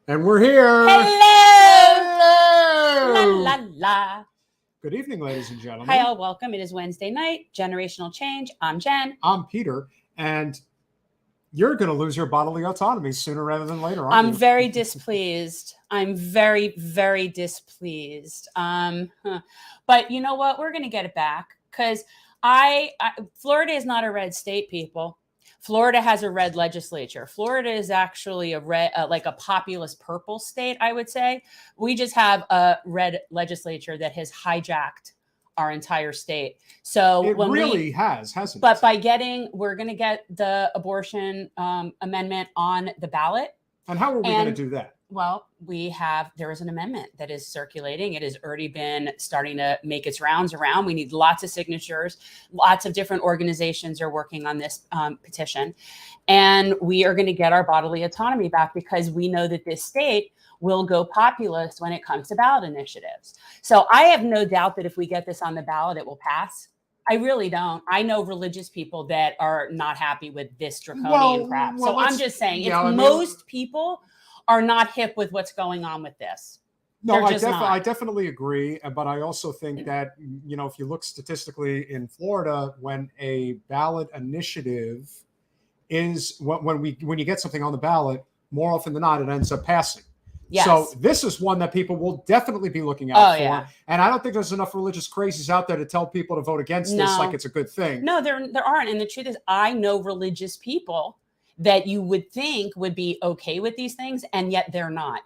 And we're here. Hello! La la la. Good evening, ladies and gentlemen. Hi, all. Welcome. It is Wednesday night. Generational Change. I'm Jen. I'm Peter. And you're going to lose your bodily autonomy sooner rather than later, aren't you? I'm very displeased. I'm very, very displeased. But you know what? We're going to get it back because Florida is not a red state, people. Florida has a red legislature. Florida is actually a red, like a populist purple state, I would say. We just have a red legislature that has hijacked our entire state. So it really hasn't But we're going to get the abortion amendment on the ballot. And how are we going to do that? Well, there is an amendment that is circulating. It has already been starting to make its rounds around. We need lots of signatures. Lots of different organizations are working on this petition. And we are going to get our bodily autonomy back because we know that this state will go populist when it comes to ballot initiatives. So I have no doubt that if we get this on the ballot, it will pass. I really don't. I know religious people that are not happy with this draconian crap. So I'm just saying, most people are not hip with what's going on with this. No, I definitely agree. But I also think that, if you look statistically in Florida, when a ballot initiative is when you get something on the ballot, more often than not, it ends up passing. Yes. So this is one that people will definitely be looking out for. Yeah. And I don't think there's enough religious crazies out there to tell people to vote against this like it's a good thing. No, there aren't. And the truth is, I know religious people that you would think would be okay with these things, and yet they're not.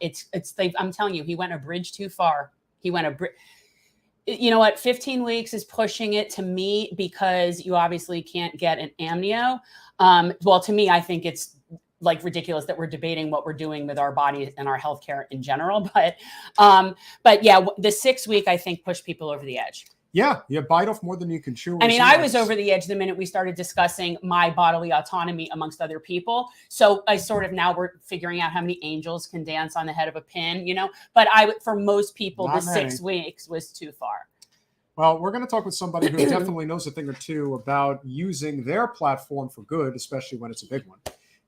I'm telling you, he went a bridge too far. You know what? 15 weeks is pushing it to me because you obviously can't get an amnio. Well, to me, I think it's like ridiculous that we're debating what we're doing with our bodies and our healthcare in general. But yeah, the 6 week, I think, pushed people over the edge. Yeah, you bite off more than you can chew. I mean, I was over the edge the minute we started discussing my bodily autonomy amongst other people. So now we're figuring out how many angels can dance on the head of a pin, But for most people, the 6 weeks was too far. Well, we're going to talk with somebody who definitely knows a thing or two about using their platform for good, especially when it's a big one.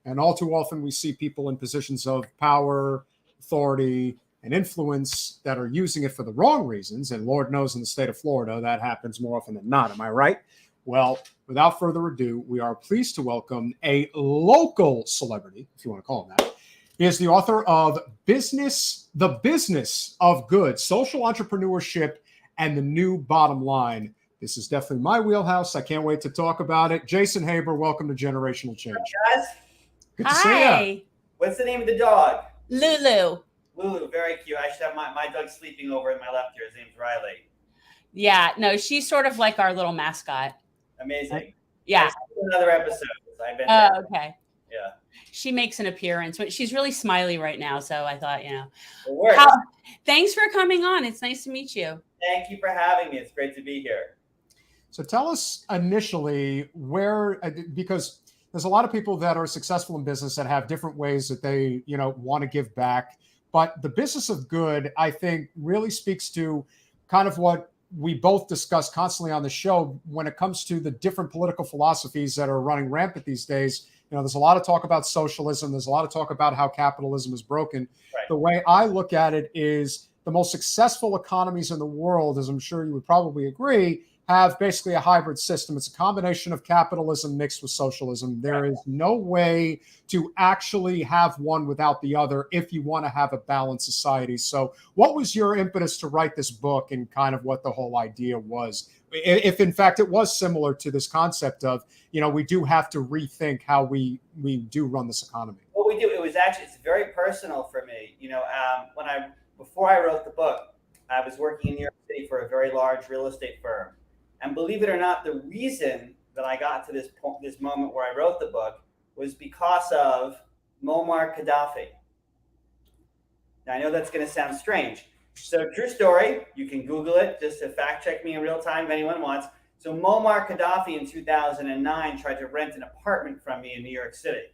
And all too often we see people in positions of power, authority, and influence that are using it for the wrong reasons. And Lord knows in the state of Florida, that happens more often than not. Am I right? Well, without further ado, we are pleased to welcome a local celebrity, if you want to call him that. He is the author of The Business of Good, Social Entrepreneurship, and the New Bottom Line. This is definitely my wheelhouse. I can't wait to talk about it. Jason Haber, welcome to Generational Change. Hi, guys. Good to see you. What's the name of the dog? Lulu. Lulu, very cute. I should have my dog sleeping over at my left here. His name's Riley. Yeah, no, she's sort of like our little mascot. Amazing. Yeah. Another episode. Okay. Yeah. She makes an appearance. She's really smiley right now, so I thought, It works. Thanks for coming on. It's nice to meet you. Thank you for having me. It's great to be here. So tell us initially because there's a lot of people that are successful in business that have different ways that they, want to give back. But the business of good, I think, really speaks to kind of what we both discuss constantly on the show when it comes to the different political philosophies that are running rampant these days. There's a lot of talk about socialism. There's a lot of talk about how capitalism is broken. Right. The way I look at it is the most successful economies in the world, as I'm sure you would probably agree, have basically a hybrid system. It's a combination of capitalism mixed with socialism. There is no way to actually have one without the other if you want to have a balanced society. So what was your impetus to write this book and kind of what the whole idea was? If in fact it was similar to this concept of, we do have to rethink how we do run this economy. What we do, it's very personal for me. Before I wrote the book, I was working in New York City for a very large real estate firm. And believe it or not, the reason that I got to this moment where I wrote the book was because of Muammar Gaddafi. Now, I know that's going to sound strange. So true story. You can Google it just to fact check me in real time if anyone wants. So Muammar Gaddafi in 2009 tried to rent an apartment from me in New York City.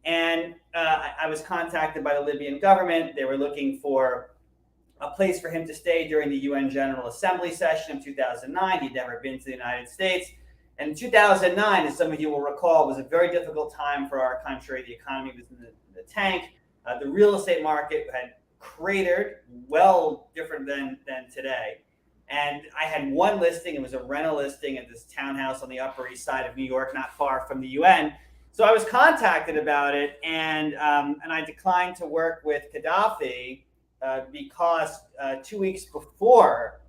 And I was contacted by the Libyan government. They were looking for a place for him to stay during the UN General Assembly session of 2009. He'd never been to the United States. And in 2009, as some of you will recall, was a very difficult time for our country. The economy was in the tank. The real estate market had cratered, well different than today. And I had one listing. It was a rental listing at this townhouse on the Upper East Side of New York, not far from the UN. So I was contacted about it, and I declined to work with Gaddafi because 2 weeks before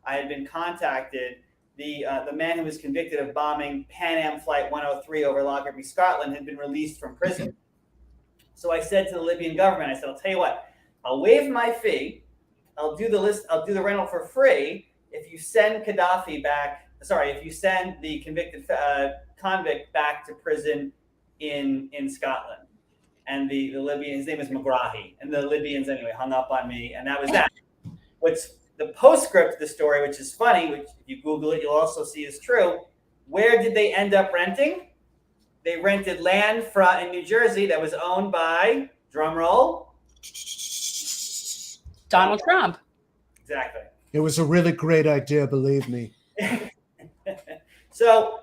I had been contacted, the man who was convicted of bombing Pan Am Flight 103 over Lockerbie, Scotland, had been released from prison. So I said to the Libyan government, I said, I'll tell you what, I'll waive my fee. I'll do the rental for free if you send Gaddafi back. Sorry, if you send the convicted convict back to prison in Scotland. And the Libyan, his name is Megrahi, and the Libyans anyway hung up on me, and that was that. What's the postscript of the story, which is funny, which if you Google it, you'll also see is true. Where did they end up renting? They rented land in New Jersey that was owned by, drum roll, Donald Trump. Exactly. It was a really great idea, believe me. So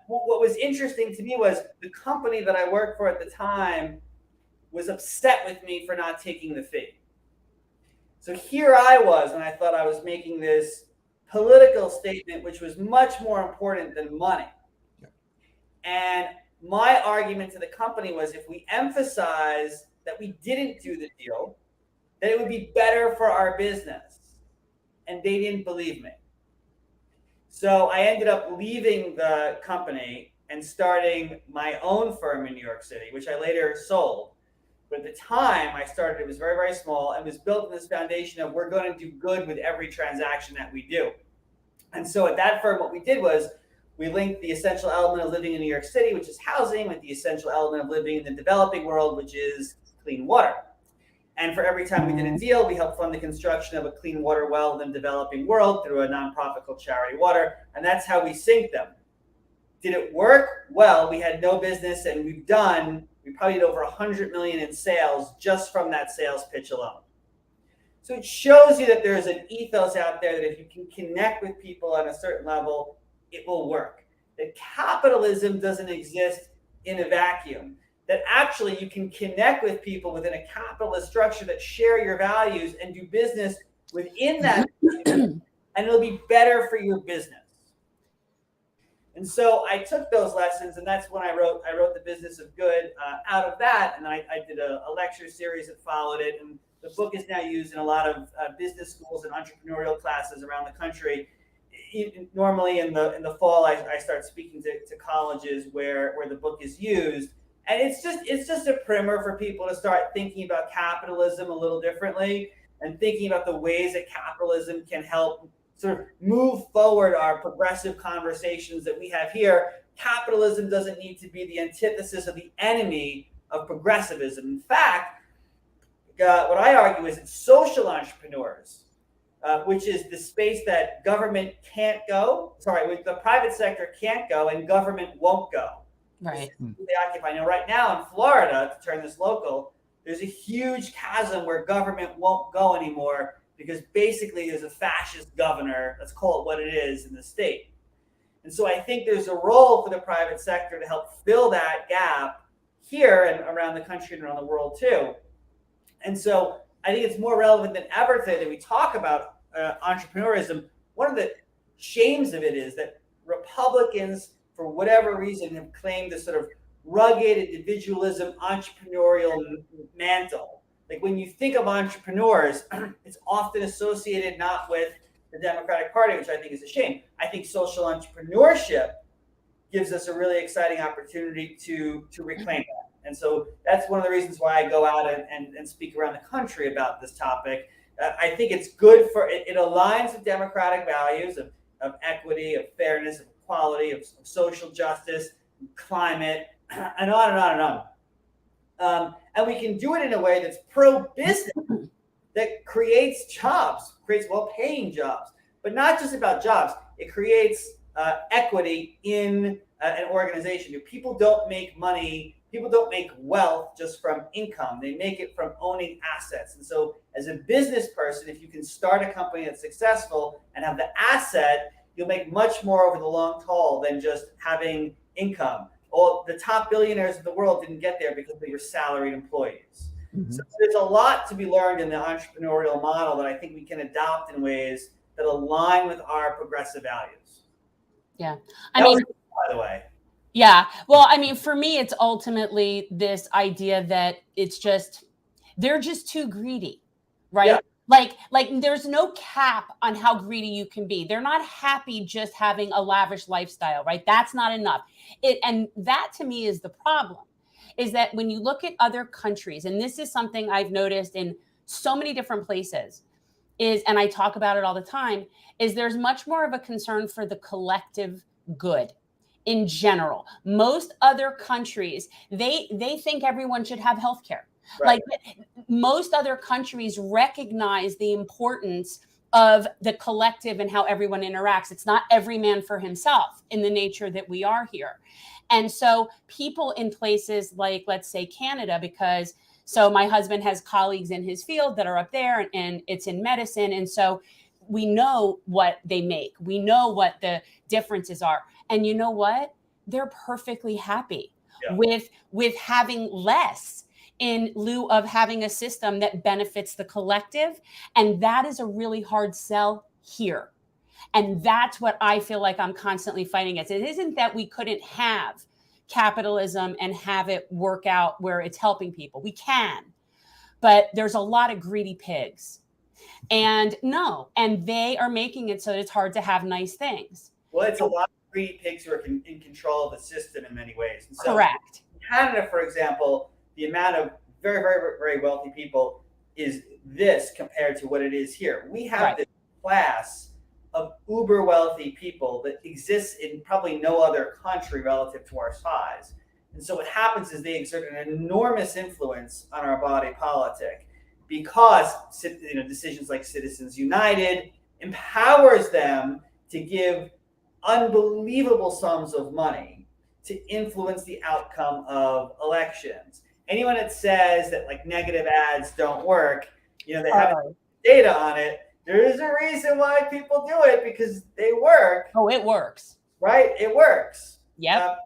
what was interesting to me was the company that I worked for at the time was upset with me for not taking the fee. So here I was, and I thought I was making this political statement, which was much more important than money. Yeah. And my argument to the company was, if we emphasize that we didn't do the deal, that it would be better for our business. And they didn't believe me. So I ended up leaving the company and starting my own firm in New York City, which I later sold. But at the time I started, it was very, very small and was built on this foundation of we're going to do good with every transaction that we do. And so at that firm, what we did was we linked the essential element of living in New York City, which is housing, with the essential element of living in the developing world, which is clean water. And for every time we did a deal, we helped fund the construction of a clean water well in the developing world through a nonprofit called Charity Water. And that's how we sync them. Did it work? Well, we had no business, and we probably did over 100 million in sales just from that sales pitch alone. So it shows you that there's an ethos out there that if you can connect with people on a certain level, it will work. That capitalism doesn't exist in a vacuum. That actually you can connect with people within a capitalist structure that share your values and do business within that, and it'll be better for your business. And so I took those lessons, and that's when I wrote The Business of Good out of that, and I did a lecture series that followed it, and the book is now used in a lot of business schools and entrepreneurial classes around the country. Normally in the fall, I start speaking to colleges where the book is used. And it's just a primer for people to start thinking about capitalism a little differently and thinking about the ways that capitalism can help sort of move forward our progressive conversations that we have here. Capitalism doesn't need to be the antithesis of the enemy of progressivism. In fact, what I argue is it's social entrepreneurs, which is the space that government can't go. Sorry, the private sector can't go and government won't go. Right. They occupy. Now, right now in Florida, to turn this local, there's a huge chasm where government won't go anymore because basically there's a fascist governor, let's call it what it is, in the state. And so I think there's a role for the private sector to help fill that gap here and around the country and around the world too. And so I think it's more relevant than ever today that we talk about entrepreneurism. One of the shames of it is that Republicans, for whatever reason, have claimed this sort of rugged individualism, entrepreneurial mantle. Like when you think of entrepreneurs, it's often associated not with the Democratic Party, which I think is a shame. I think social entrepreneurship gives us a really exciting opportunity to reclaim that. And so that's one of the reasons why I go out and speak around the country about this topic. I think it's good for it aligns with democratic values of equity, of fairness, of equality, of social justice, climate, and on and on and on. And we can do it in a way that's pro-business, that creates jobs, creates well-paying jobs, but not just about jobs. It creates equity in an organization. People don't make money, people don't make wealth just from income. They make it from owning assets. And so as a business person, if you can start a company that's successful and have the asset, you'll make much more over the long haul than just having income. Well, the top billionaires in the world didn't get there because they were salaried employees. So there's a lot to be learned in the entrepreneurial model that I think we can adopt in ways that align with our progressive values. Yeah. By the way. Yeah. Well, I mean, for me, it's ultimately this idea that they're just too greedy, right? Yeah. Like there's no cap on how greedy you can be. They're not happy just having a lavish lifestyle, right? That's not enough. And that to me is the problem, is that when you look at other countries, and this is something I've noticed in so many different places, and I talk about it all the time, is there's much more of a concern for the collective good in general. Most other countries, they think everyone should have health care. Right. Like most other countries recognize the importance of the collective and how everyone interacts. It's not every man for himself in the nature that we are here. And so people in places like, let's say, Canada, so my husband has colleagues in his field that are up there, and it's in medicine. And so we know what they make. We know what the differences are. And you know what? They're perfectly happy with having less in lieu of having a system that benefits the collective. And that is a really hard sell here. And that's what I feel like I'm constantly fighting against. It isn't that we couldn't have capitalism and have it work out where it's helping people. We can, but there's a lot of greedy pigs. And they are making it so that it's hard to have nice things. Well, it's a lot of greedy pigs who are in control of the system in many ways. And so correct. In Canada, for example, the amount of very, very, very wealthy people is this compared to what it is here. We have this class of uber wealthy people that exists in probably no other country relative to our size. And so what happens is they exert an enormous influence on our body politic, because decisions like Citizens United empowers them to give unbelievable sums of money to influence the outcome of elections. Anyone that says that like negative ads don't work, they have data on it. There is a reason why people do it, because they work. Oh, it works. Right? It works. Yep.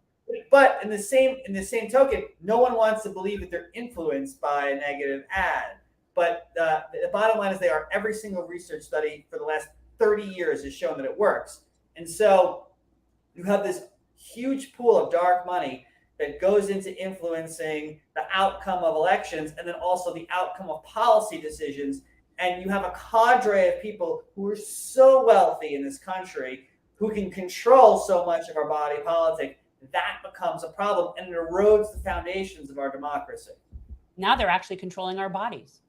But in the same token, no one wants to believe that they're influenced by a negative ad. But the bottom line is every single research study for the last 30 years has shown that it works. And so you have this huge pool of dark money that goes into influencing the outcome of elections, and then also the outcome of policy decisions. And you have a cadre of people who are so wealthy in this country who can control so much of our body politic. That becomes a problem, and it erodes the foundations of our democracy. Now they're actually controlling our bodies.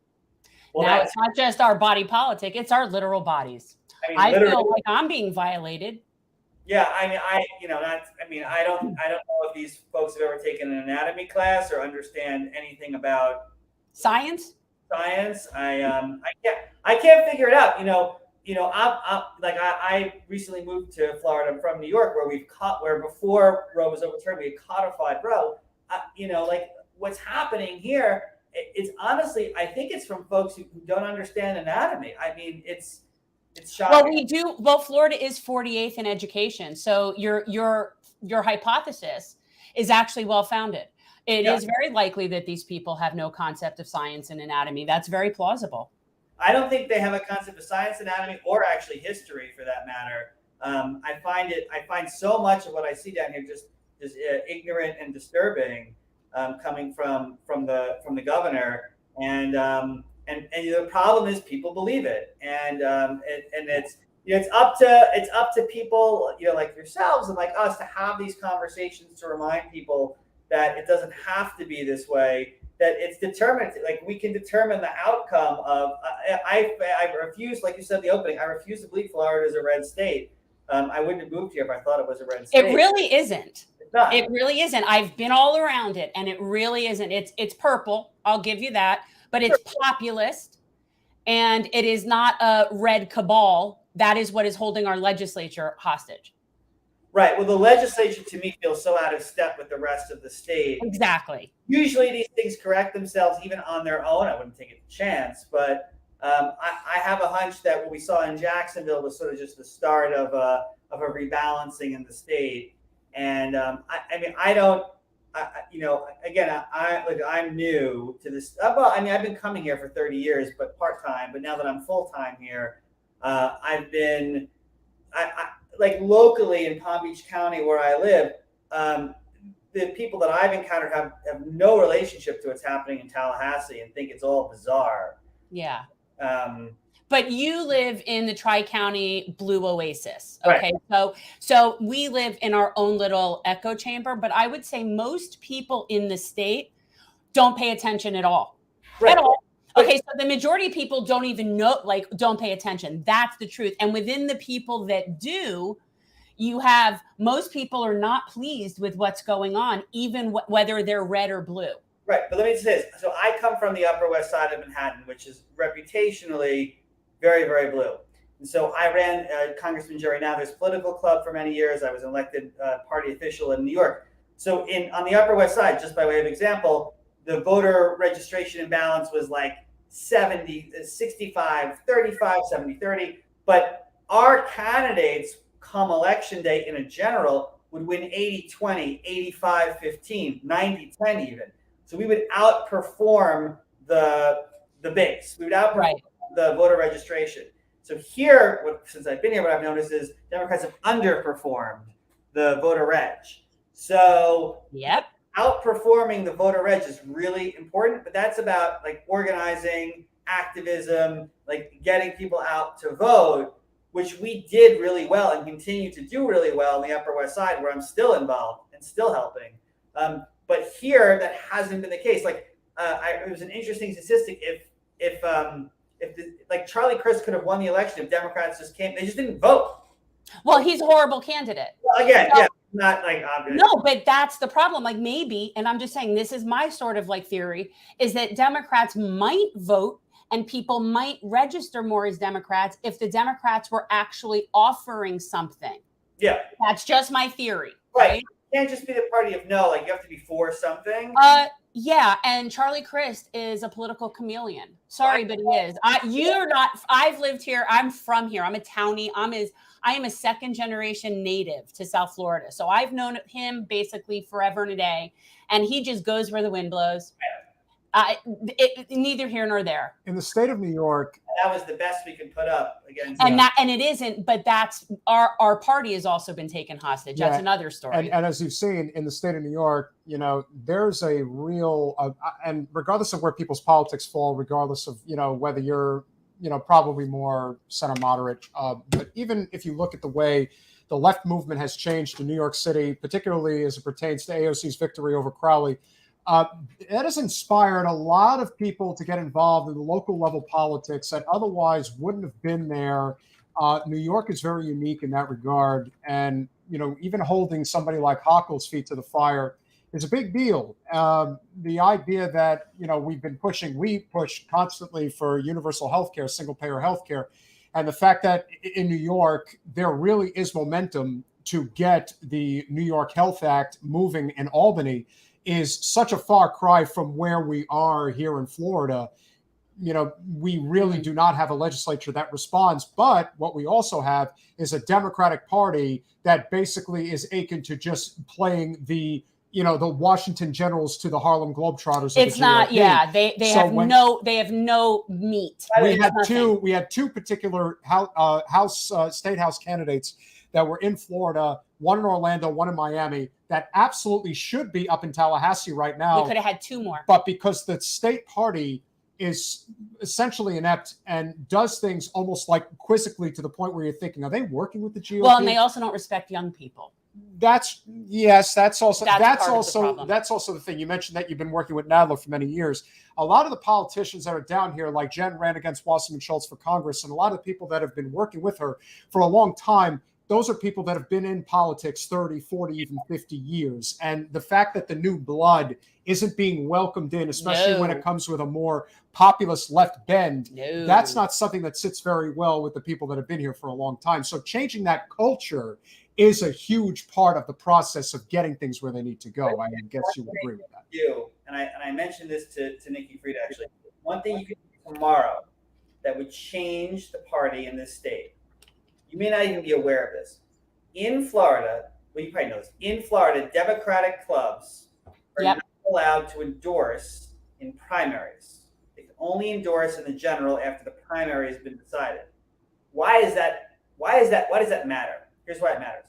Well, now it's not just our body politic, it's our literal bodies. I feel like I'm being violated. Yeah, I don't know if these folks have ever taken an anatomy class or understand anything about science. I can't figure it out. I recently moved to Florida. I'm from New York, where before Roe was overturned, we had codified Roe. What's happening here, it's honestly, I think it's from folks who don't understand anatomy. I mean, it's shocking. Well, we do. Well, Florida is 48th in education, so your hypothesis is actually well founded. It is very likely that these people have no concept of science and anatomy. That's very plausible. I don't think they have a concept of science, anatomy, or actually history, for that matter. I find so much of what I see down here just ignorant and disturbing, coming from the governor. And the problem is people believe it, and it's up to people like yourselves and like us to have these conversations to remind people that it doesn't have to be this way, that it's determined, like we can determine the outcome of, I refuse, like you said in the opening, I refuse to believe Florida is a red state. I wouldn't have moved here if I thought it was a red state. It really isn't. It's not. It really isn't. I've been all around it, and it really isn't. It's purple, I'll give you that, but it's populist, and it is not a red cabal. That is what is holding our legislature hostage. Right. Well, the legislature to me feels so out of step with the rest of the state. Exactly. Usually these things correct themselves even on their own. I wouldn't take a chance, but I have a hunch that what we saw in Jacksonville was sort of just the start of a rebalancing in the state. And I again, I'm new to this. Well, I mean, I've been coming here for 30 years, but part-time. But now that I'm full-time here, I've been, like locally in Palm Beach County where I live, the people that I've encountered have no relationship to what's happening in Tallahassee and think it's all bizarre. Yeah. Um, But you live in the Tri-County Blue Oasis. Okay. Right. So we live in our own little echo chamber, but I would say most people in the state don't pay attention at all. Right. At all. Okay. So the majority of people don't even know, like, don't pay attention. That's the truth. And within the people that do, you have most people are not pleased with what's going on, even whether they're red or blue. Right. But let me say this. So I come from the Upper West Side of Manhattan, which is reputationally very, very blue. And so I ran Congressman Jerry Nather's political club for many years. I was an elected party official in New York. So on the Upper West Side, just by way of example, the voter registration imbalance was like 65, 35, 70, 30. But our candidates come election day in a general would win 80-20, 85-15, 90-10 even. So we would outperform the base. We would outperform the voter registration. So here, since I've been here, what I've noticed is Democrats have underperformed the voter reg. So outperforming the voter reg is really important, but that's about like organizing, activism, like getting people out to vote, which we did really well and continue to do really well on the Upper West Side, where I'm still involved and still helping. But here, that hasn't been the case. Like, it was an interesting statistic. If Charlie Crist could have won the election if Democrats just came, they just didn't vote. Well, he's a horrible candidate. Well, again, so, not like obvious. No, but that's the problem. Like maybe, and I'm just saying, this is my sort of like theory, is that Democrats might vote and people might register more as Democrats if the Democrats were actually offering something. Yeah. That's just my theory. Right. You can't just be the party of no, like you have to be for something. Yeah, and Charlie Crist is a political chameleon. Sorry, but he is. You're not. I've lived here. I'm from here. I'm a townie. I am a second generation native to South Florida. So I've known him basically forever and a day, and he just goes where the wind blows. Neither here nor there. In the state of New York, that was the best we could put up against. And it isn't, but that's our party has also been taken hostage. That's another story. And as you've seen in the state of New York, there's a real, and regardless of where people's politics fall, regardless of, whether you're, probably more center moderate, but even if you look at the way the left movement has changed in New York City, particularly as it pertains to AOC's victory over Crowley, that has inspired a lot of people to get involved in the local level politics that otherwise wouldn't have been there. New York is very unique in that regard. And, even holding somebody like Hochul's feet to the fire is a big deal. The idea that, we push constantly for universal healthcare, single payer healthcare. And the fact that in New York, there really is momentum to get the New York Health Act moving in Albany is such a far cry from where we are here in Florida. We really do not have a legislature that responds, but what we also have is a Democratic Party that basically is akin to just playing the Washington Generals to the Harlem Globetrotters. It's not, they have no meat. We had two particular state house candidates that were in Florida, one in Orlando, one in Miami, that absolutely should be up in Tallahassee right now. We could have had two more. But because the state party is essentially inept and does things almost like quizzically to the point where you're thinking, are they working with the GOP? Well, and they also don't respect young people. That's also the thing. You mentioned that you've been working with Nadler for many years. A lot of the politicians that are down here, like Jen ran against Wasserman Schultz for Congress, and a lot of people that have been working with her for a long time, those are people that have been in politics 30, 40, even 50 years. And the fact that the new blood isn't being welcomed in, especially when it comes with a more populist left bend, that's not something that sits very well with the people that have been here for a long time. So changing that culture is a huge part of the process of getting things where they need to go. I guess you would agree with that. And I mentioned this to Nikki Frieda, actually. One thing you could do tomorrow that would change the party in this state, you may not even be aware of this. In Florida, well, you probably know this. In Florida, Democratic clubs are Yep. not allowed to endorse in primaries. They can only endorse in the general after the primary has been decided. Why is that? Why does that matter? Here's why it matters.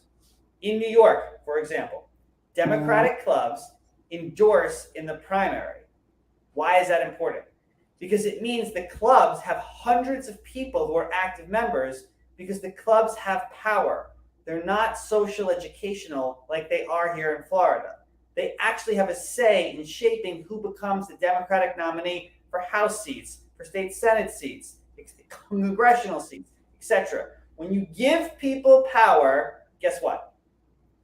In New York, for example, Democratic clubs endorse in the primary. Why is that important? Because it means the clubs have hundreds of people who are active members because the clubs have power. They're not social educational like they are here in Florida. They actually have a say in shaping who becomes the Democratic nominee for House seats, for state Senate seats, congressional seats, etc. When you give people power, guess what?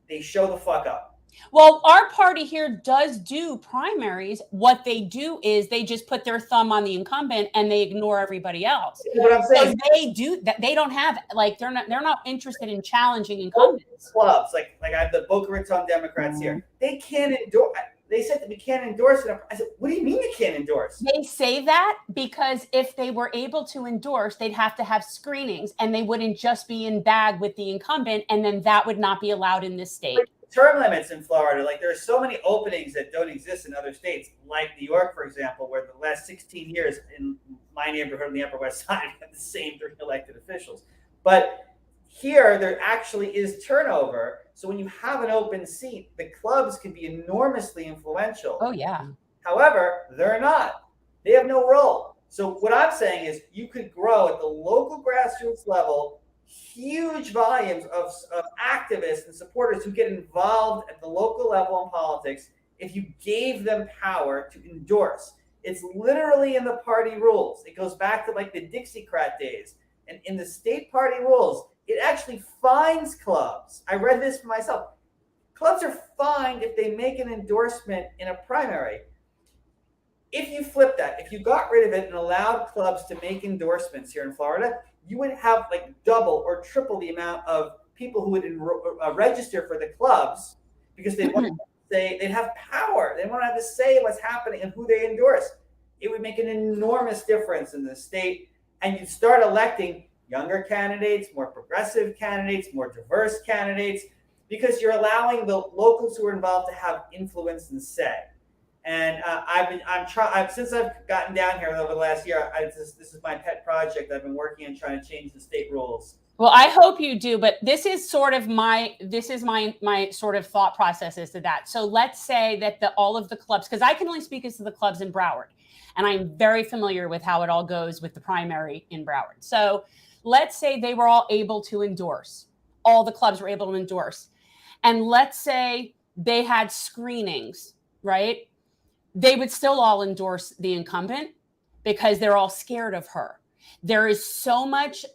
They show the fuck up. Well, our party here does do primaries. What they do is they just put their thumb on the incumbent and they ignore everybody else. What I'm saying, So they do that. They don't have they're not interested in challenging incumbents. Clubs like I have the Boca Raton Democrats here. They can't endorse. They said that we can't endorse it. I said, what do you mean you can't endorse? They say that because if they were able to endorse, they'd have to have screenings and they wouldn't just be in bag with the incumbent, and then that would not be allowed in this state. Term limits in Florida, like there are so many openings that don't exist in other states, like New York, for example, where the last 16 years in my neighborhood on the Upper West Side have the same 3 elected officials. But here, there actually is turnover. So when you have an open seat, the clubs can be enormously influential. Oh, yeah. However, they're not. They have no role. So what I'm saying is you could grow at the local grassroots level huge volumes of activists and supporters who get involved at the local level in politics if you gave them power to endorse. It's literally in the party rules. It goes back to like the Dixiecrat days. And in the state party rules, it actually fines clubs. I read this for myself. Clubs are fined if they make an endorsement in a primary. If you flip that, if you got rid of it and allowed clubs to make endorsements here in Florida, you would have like double or triple the amount of people who would register for the clubs because they want to say they'd have power. They want to have to say what's happening and who they endorse. It would make an enormous difference in the state, and you'd start electing younger candidates, more progressive candidates, more diverse candidates, because you're allowing the locals who are involved to have influence and say. And since I've gotten down here over the last year, this is my pet project. I've been working on trying to change the state rules. Well, I hope you do, but this is my sort of thought process as to that. So let's say that all of the clubs, because I can only speak as to the clubs in Broward, and I'm very familiar with how it all goes with the primary in Broward. So let's say they were all able to endorse. All the clubs were able to endorse. And let's say they had screenings, right? They would still all endorse the incumbent because they're all scared of her. There is so much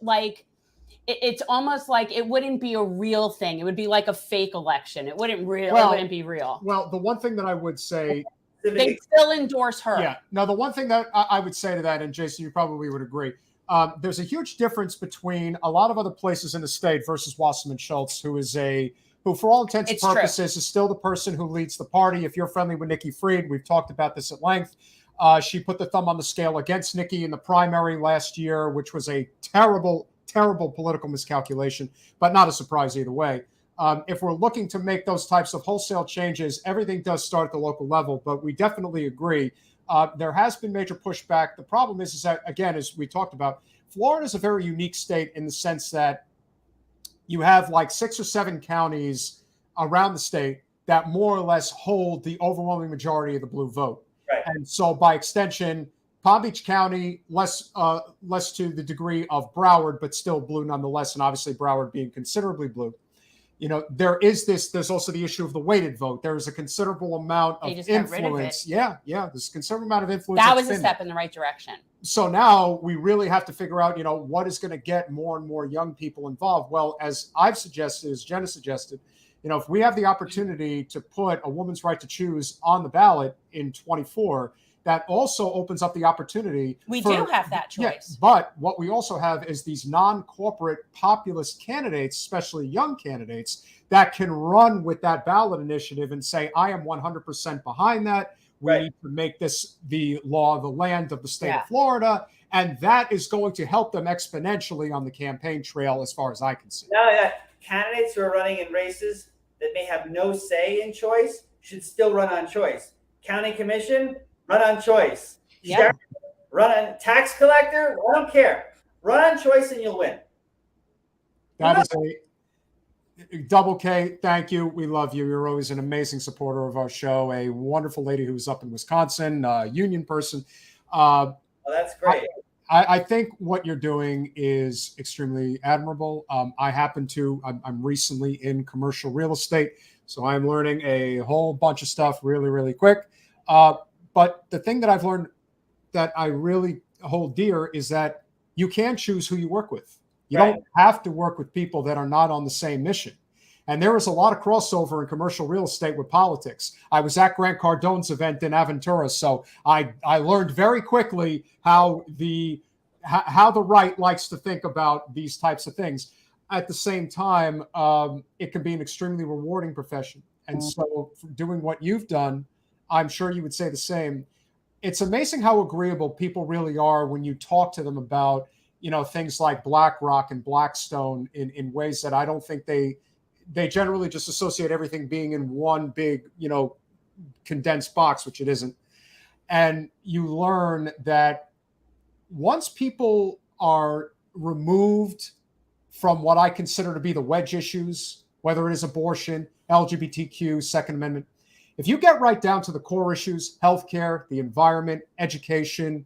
it's almost like it wouldn't be a real thing. It would be like a fake election. It wouldn't be real. Well, the one thing that I would say, they still endorse her. Yeah. Now, the one thing that I would say to that, and Jason, you probably would agree, there's a huge difference between a lot of other places in the state versus Wasserman Schultz, who for all intents and purposes is still the person who leads the party. If you're friendly with Nikki Fried, we've talked about this at length. She put the thumb on the scale against Nikki in the primary last year, which was a terrible, terrible political miscalculation, but not a surprise either way. If we're looking to make those types of wholesale changes, everything does start at the local level, but we definitely agree. There has been major pushback. The problem is that, again, as we talked about, Florida is a very unique state in the sense that you have like 6 or 7 counties around the state that more or less hold the overwhelming majority of the blue vote. Right. And so by extension, Palm Beach County, less to the degree of Broward, but still blue nonetheless. And obviously Broward being considerably blue. You know, there's also the issue of the weighted vote. There is a considerable amount of influence. Yeah. There's a considerable amount of influence. That was a step in the right direction. So now we really have to figure out, what is going to get more and more young people involved. Well, as I've suggested, as Jenna suggested, if we have the opportunity to put a woman's right to choose on the ballot in 24, that also opens up the opportunity. We do have that choice. Yeah, but what we also have is these non-corporate populist candidates, especially young candidates, that can run with that ballot initiative and say, I am 100% behind that. We need to make this the law of the land of the state of Florida. And that is going to help them exponentially on the campaign trail, as far as I can see. Candidates who are running in races that may have no say in choice should still run on choice. County commission, run on choice. Yeah. Sheriff, run on tax collector. I don't care. Run on choice and you'll win. That is a double K. Thank you. We love you. You're always an amazing supporter of our show. A wonderful lady who's up in Wisconsin, union person. Oh, that's great. I think what you're doing is extremely admirable. I'm recently in commercial real estate, so I'm learning a whole bunch of stuff really, really quick. But the thing that I've learned that I really hold dear is that you can choose who you work with. You don't have to work with people that are not on the same mission. And there is a lot of crossover in commercial real estate with politics. I was at Grant Cardone's event in Aventura, so I learned very quickly how the right likes to think about these types of things. At the same time, it can be an extremely rewarding profession. And so doing what you've done, I'm sure you would say the same. It's amazing how agreeable people really are when you talk to them about, things like BlackRock and Blackstone in ways that I don't think they generally just associate everything being in one big, condensed box, which it isn't. And you learn that once people are removed from what I consider to be the wedge issues, whether it is abortion, LGBTQ, Second Amendment, if you get right down to the core issues, healthcare, the environment, education,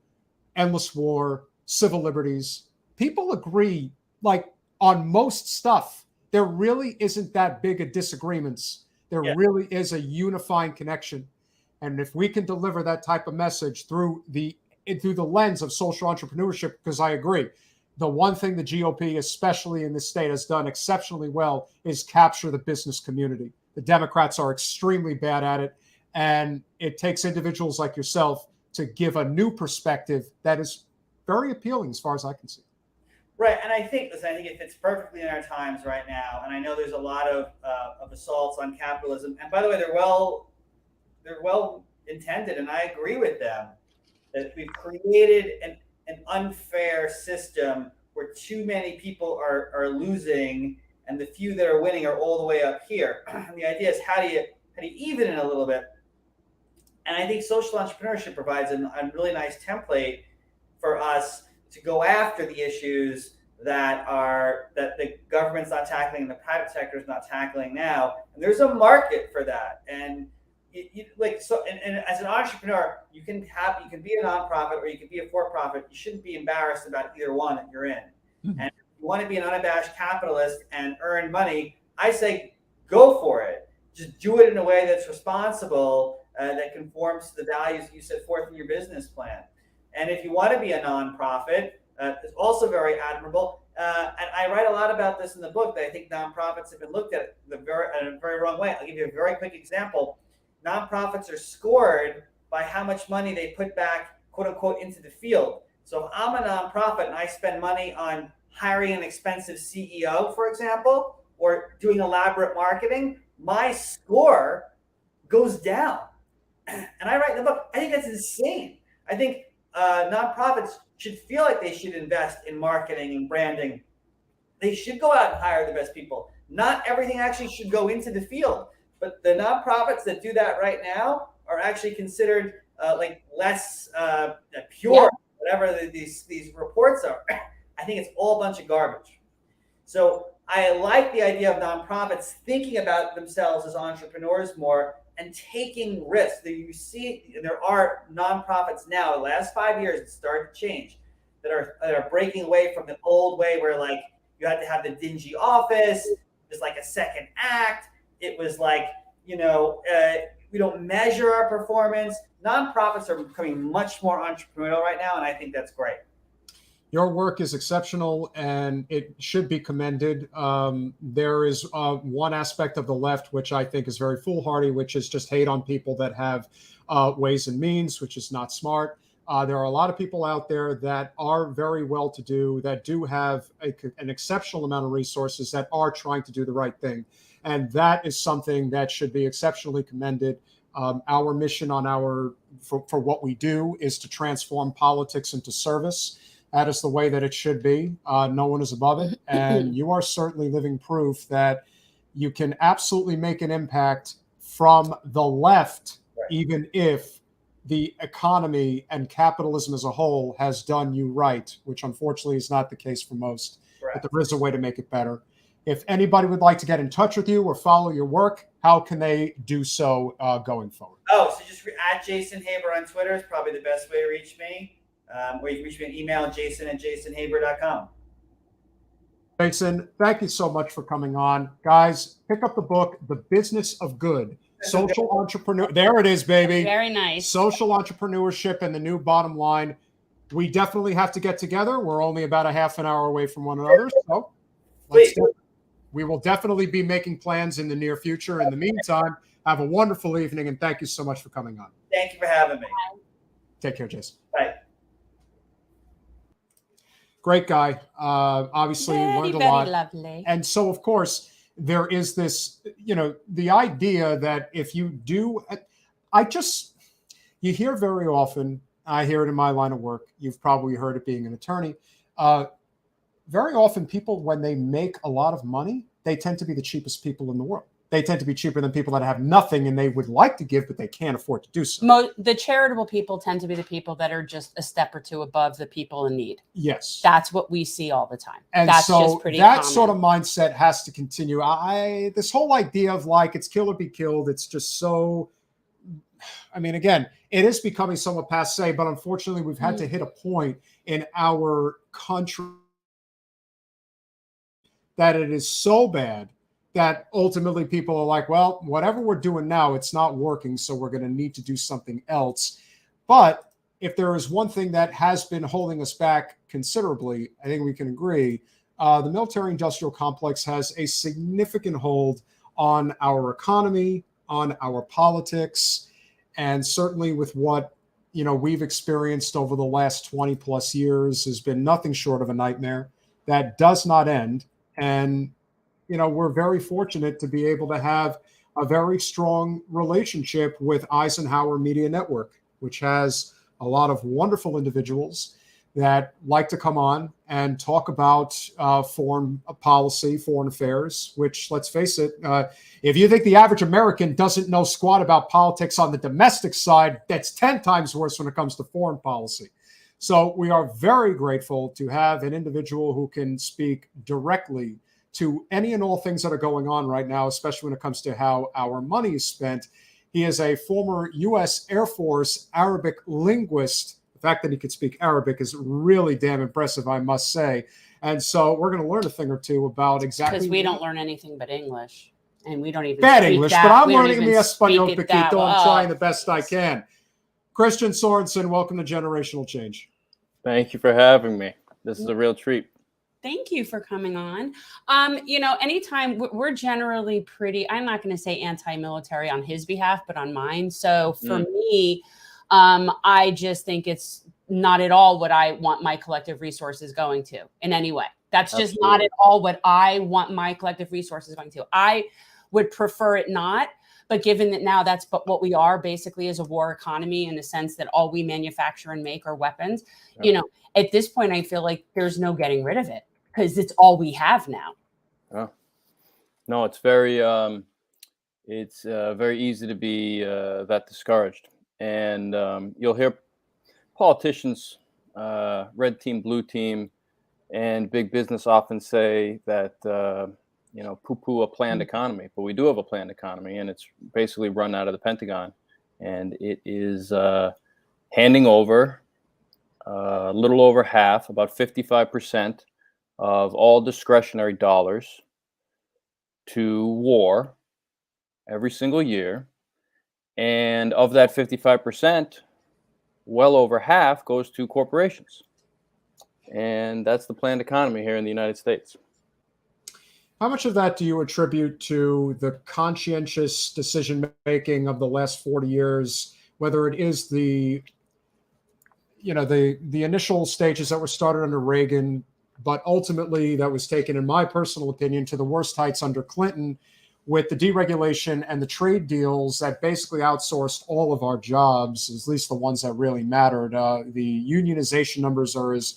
endless war, civil liberties, people agree like on most stuff. There really isn't that big of disagreements. There really is a unifying connection. And if we can deliver that type of message through the lens of social entrepreneurship, because I agree, the one thing the GOP, especially in this state, has done exceptionally well is capture the business community. The Democrats are extremely bad at it. And it takes individuals like yourself to give a new perspective that is very appealing as far as I can see. Right, and I think it fits perfectly in our times right now. And I know there's a lot of assaults on capitalism. And by the way, they're well intended, and I agree with them that we've created an unfair system where too many people are losing, and the few that are winning are all the way up here. And the idea is how do you even it a little bit? And I think social entrepreneurship provides a really nice template for us to go after the issues that the government's not tackling and the private sector is not tackling now. And there's a market for that. And and as an entrepreneur, you can be a nonprofit or you can be a for-profit. You shouldn't be embarrassed about either one that you're in. Mm-hmm. And if you want to be an unabashed capitalist and earn money, I say go for it. Just do it in a way that's responsible, that conforms to the values you set forth in your business plan. And if you want to be a nonprofit, it's also very admirable. And I write a lot about this in the book, that I think nonprofits have been looked at in a very wrong way. I'll give you a very quick example. Nonprofits are scored by how much money they put back, quote unquote, into the field. So if I'm a nonprofit and I spend money on hiring an expensive CEO, for example, or doing elaborate marketing, my score goes down. And I write in the book, I think that's insane. I think nonprofits should feel like they should invest in marketing and branding. They should go out and hire the best people. Not everything actually should go into the field, but the nonprofits that do that right now are actually considered less pure, whatever these reports are. I think it's all a bunch of garbage. So I like the idea of nonprofits thinking about themselves as entrepreneurs more and taking risks. That you see, there are nonprofits now, the last 5 years, it started to change, that are breaking away from the old way where like you had to have the dingy office, there's like a second act. It was like, we don't measure our performance. Nonprofits are becoming much more entrepreneurial right now, and I think that's great. Your work is exceptional and it should be commended. There is one aspect of the left, which I think is very foolhardy, which is just hate on people that have ways and means, which is not smart. There are a lot of people out there that are very well-to-do, that do have an exceptional amount of resources, that are trying to do the right thing. And that is something that should be exceptionally commended. Our mission for what we do is to transform politics into service. That is the way that it should be. No one is above it. And you are certainly living proof that you can absolutely make an impact from the left Right. even if the economy and capitalism as a whole has done you right, which unfortunately is not the case for most. Correct. But there is a way to make it better. If anybody would like to get in touch with you or follow your work, how can they do so going forward? Oh, so just at Jason Haber on Twitter is probably the best way to reach me. Or you can reach me an email, jason@jasonhaber.com. Jason, thank you so much for coming on. Guys, pick up the book, The Business of Good. Social entrepreneur. There it is, baby. Very nice. Social entrepreneurship and the new bottom line. We definitely have to get together. We're only about a half an hour away from one another. So we will definitely be making plans in the near future. In the meantime, have a wonderful evening, and thank you so much for coming on. Thank you for having me. Take care, Jason. Bye. Great guy. Obviously, learned a lot. Lovely. And so, of course, there is this, the idea that if you do, you hear very often, I hear it in my line of work, you've probably heard it being an attorney, very often people, when they make a lot of money, they tend to be the cheapest people in the world. They tend to be cheaper than people that have nothing and they would like to give, but they can't afford to do so. The charitable people tend to be the people that are just a step or two above the people in need. Yes. That's what we see all the time. And that's so just pretty that common. sort of mindset has to continue. This whole idea of like, it's kill or be killed. It's just so, again, it is becoming somewhat passe, but unfortunately we've had to hit a point in our country that it is so bad that ultimately people are like, well, whatever we're doing now, it's not working, so we're going to need to do something else. But if there is one thing that has been holding us back considerably, I think we can agree, the military-industrial complex has a significant hold on our economy, on our politics, and certainly with what we've experienced over the last 20 plus years has been nothing short of a nightmare that does not end. And we're very fortunate to be able to have a very strong relationship with Eisenhower Media Network, which has a lot of wonderful individuals that like to come on and talk about foreign policy, foreign affairs, which, let's face it, if you think the average American doesn't know squat about politics on the domestic side, that's 10 times worse when it comes to foreign policy. So we are very grateful to have an individual who can speak directly to any and all things that are going on right now, especially when it comes to how our money is spent. He is a former U.S. Air Force Arabic linguist. The fact that he could speak Arabic is really damn impressive, I must say. And so we're going to learn a thing or two about exactly. Because we don't learn anything but English. And we don't even bad speak English, that. but I'm We don't learning even mi speak español it that poquito. well. I'm trying the best I can. Christian Sorensen, welcome to Generational Change. Thank you for having me. This is a real treat. Thank you for coming on. Anytime we're generally pretty, I'm not going to say anti-military on his behalf, but on mine. So for me, I just think it's not at all what I want my collective resources going to in any way. That's just not at all what I want my collective resources going to. I would prefer it not. But given that now that's what we are basically is a war economy in the sense that all we manufacture and make are weapons, at this point, I feel like there's no getting rid of it because it's all we have now. Oh. No, it's very easy to be that discouraged. And you'll hear politicians, red team, blue team, and big business often say that, poo-poo a planned economy, but we do have a planned economy, and it's basically run out of the Pentagon, and it is handing over a little over half, about 55% of all discretionary dollars to war every single year, and of that 55%, well over half goes to corporations, and that's the planned economy here in the United States. How much of that do you attribute to the conscientious decision-making of the last 40 years, whether it is the initial stages that were started under Reagan, but ultimately that was taken, in my personal opinion, to the worst heights under Clinton with the deregulation and the trade deals that basically outsourced all of our jobs, at least the ones that really mattered. The unionization numbers are as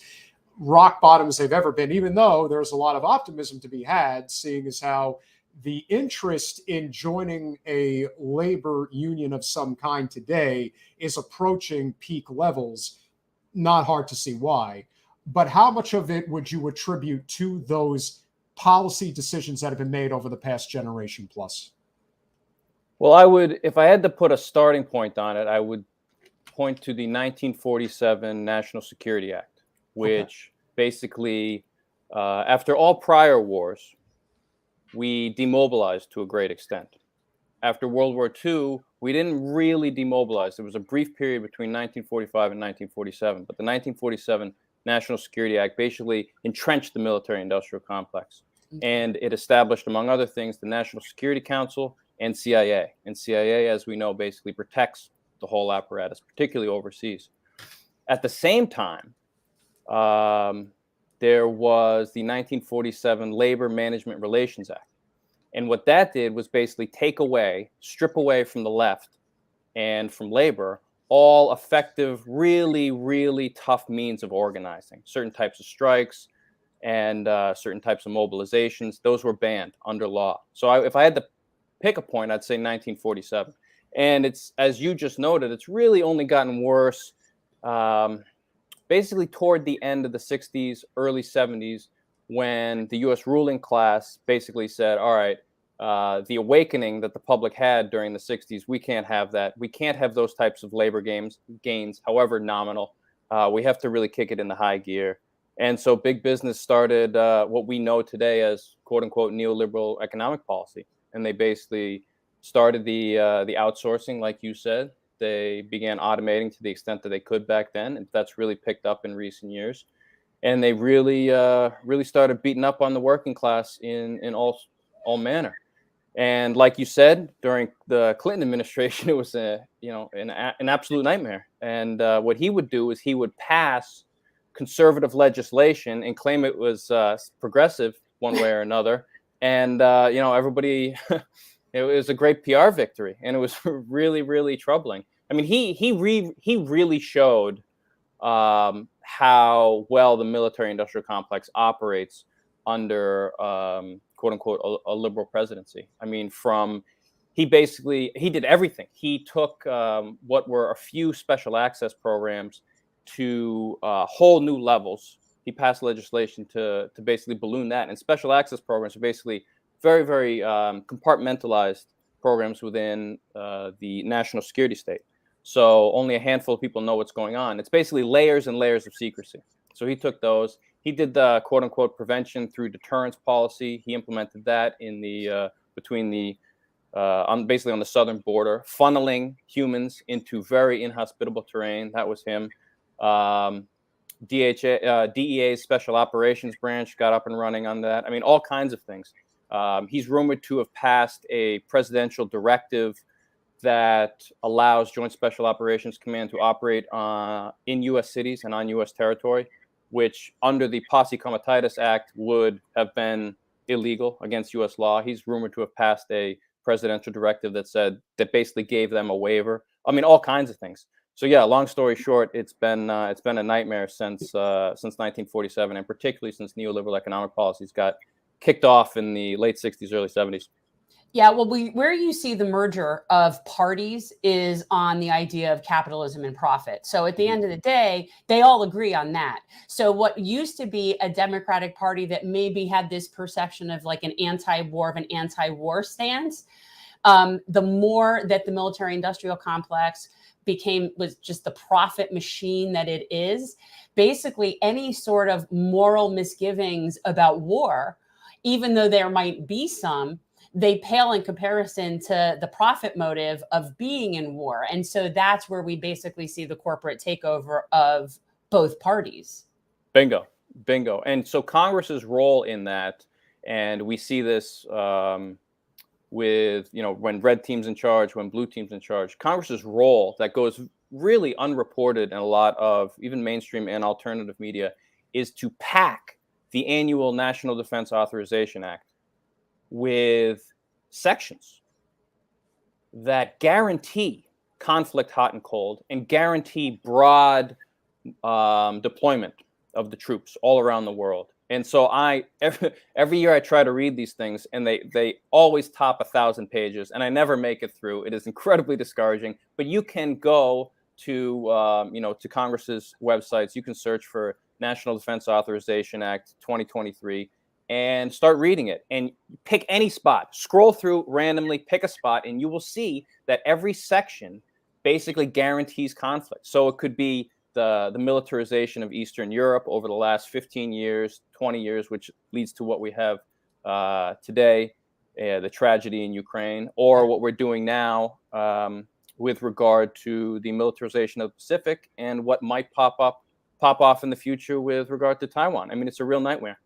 rock bottom as they've ever been, even though there's a lot of optimism to be had, seeing as how the interest in joining a labor union of some kind today is approaching peak levels. Not hard to see why. But how much of it would you attribute to those policy decisions that have been made over the past generation plus? Well, I would, if I had to put a starting point on it, I would point to the 1947 National Security Act, which basically, after all prior wars, we demobilized to a great extent. After World War II, we didn't really demobilize. There was a brief period between 1945 and 1947, but the 1947 National Security Act basically entrenched the military-industrial complex. And it established, among other things, the National Security Council and CIA. And CIA, as we know, basically protects the whole apparatus, particularly overseas. At the same time, there was the 1947 Labor Management Relations Act. And what that did was basically strip away from the left and from labor all effective, really, really tough means of organizing. Certain types of strikes and certain types of mobilizations, those were banned under law. So if I had to pick a point, I'd say 1947. And it's, as you just noted, it's really only gotten worse basically toward the end of the 60s, early 70s, when the U.S. ruling class basically said, all right, the awakening that the public had during the 60s, we can't have that. We can't have those types of labor gains, however nominal. We have to really kick it in the high gear. And so big business started what we know today as, quote unquote, neoliberal economic policy. And they basically started the outsourcing, like you said. They began automating to the extent that they could back then. And that's really picked up in recent years. And they really started beating up on the working class in all manner. And like you said, during the Clinton administration, it was an absolute nightmare. And what he would do is he would pass conservative legislation and claim it was progressive one way or another. And everybody, it was a great PR victory, and it was really, really troubling. I mean, he really showed how well the military-industrial complex operates under quote unquote a liberal presidency. I mean, he did everything. He took what were a few special access programs to whole new levels. He passed legislation to basically balloon that. And special access programs are basically very, very compartmentalized programs within the national security state. So only a handful of people know what's going on. It's basically layers and layers of secrecy. So he took those. He did the quote unquote prevention through deterrence policy. He implemented that in the basically on the southern border, funneling humans into very inhospitable terrain. That was him. DEA's Special Operations Branch got up and running on that. I mean, all kinds of things. He's rumored to have passed a presidential directive that allows Joint Special Operations Command to operate in U.S. cities and on U.S. territory, which under the Posse Comitatus Act would have been illegal against U.S. law. He's rumored to have passed a presidential directive that basically gave them a waiver. I mean, all kinds of things. So yeah, long story short, it's been a nightmare since 1947, and particularly since neoliberal economic policies got kicked off in the late 60s, early 70s. Yeah, well, where you see the merger of parties is on the idea of capitalism and profit. So at the end of the day, they all agree on that. So what used to be a Democratic Party that maybe had this perception of like an anti-war stance, the more that the military-industrial complex was just the profit machine that it is, basically any sort of moral misgivings about war, even though there might be some, they pale in comparison to the profit motive of being in war. And so that's where we basically see the corporate takeover of both parties. Bingo. And so Congress's role in that, and we see this with, when red team's in charge, when blue team's in charge, Congress's role that goes really unreported in a lot of even mainstream and alternative media is to pack the annual National Defense Authorization Act with sections that guarantee conflict hot and cold and guarantee broad deployment of the troops all around the world. And so every year I try to read these things, and they always top 1,000 pages, and I never make it through. It is incredibly discouraging. But you can go to to Congress's websites. You can search for National Defense Authorization Act 2023 and start reading it. And pick any spot. Scroll through randomly, pick a spot, and you will see that every section basically guarantees conflict. So it could be the militarization of Eastern Europe over the last 15 years, 20 years, which leads to what we have today, the tragedy in Ukraine, or what we're doing now with regard to the militarization of the Pacific and what might pop off in the future with regard to Taiwan. I mean, it's a real nightmare.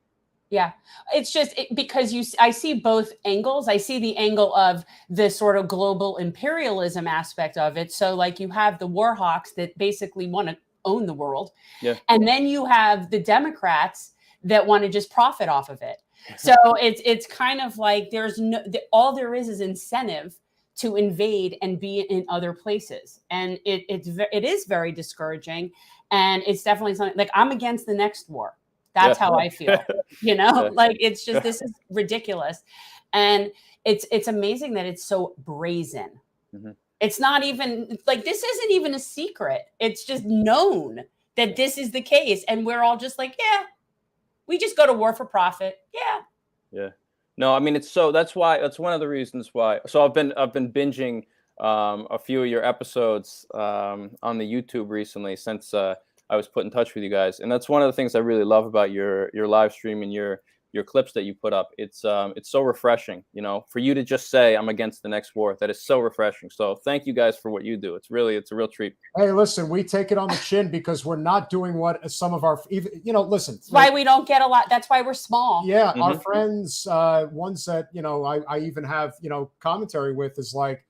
Yeah, it's just because I see both angles. I see the angle of the sort of global imperialism aspect of it. So like you have the war hawks that basically want to own the world. Yeah. And then you have the Democrats that want to just profit off of it. So it's kind of like all there is incentive to invade and be in other places. And it is very discouraging. And it's definitely something like I'm against the next war. That's how I feel, like it's just, this is ridiculous. And it's amazing that it's so brazen. Mm-hmm. It's not even like, this isn't even a secret. It's just known that this is the case. And we're all just like, yeah, we just go to war for profit. Yeah. Yeah. No, I mean, that's one of the reasons why. So I've been binging a few of your episodes on the YouTube recently since I was put in touch with you guys. And that's one of the things I really love about your live stream and your clips that you put up. It's so refreshing, for you to just say I'm against the next war. That is so refreshing. So thank you guys for what you do. It's a real treat. Hey, listen, we take it on the chin because we're not doing what some of our, listen. That's why we don't get a lot. That's why we're small. Yeah. Mm-hmm. Our friends, ones that, I even have, commentary with is like,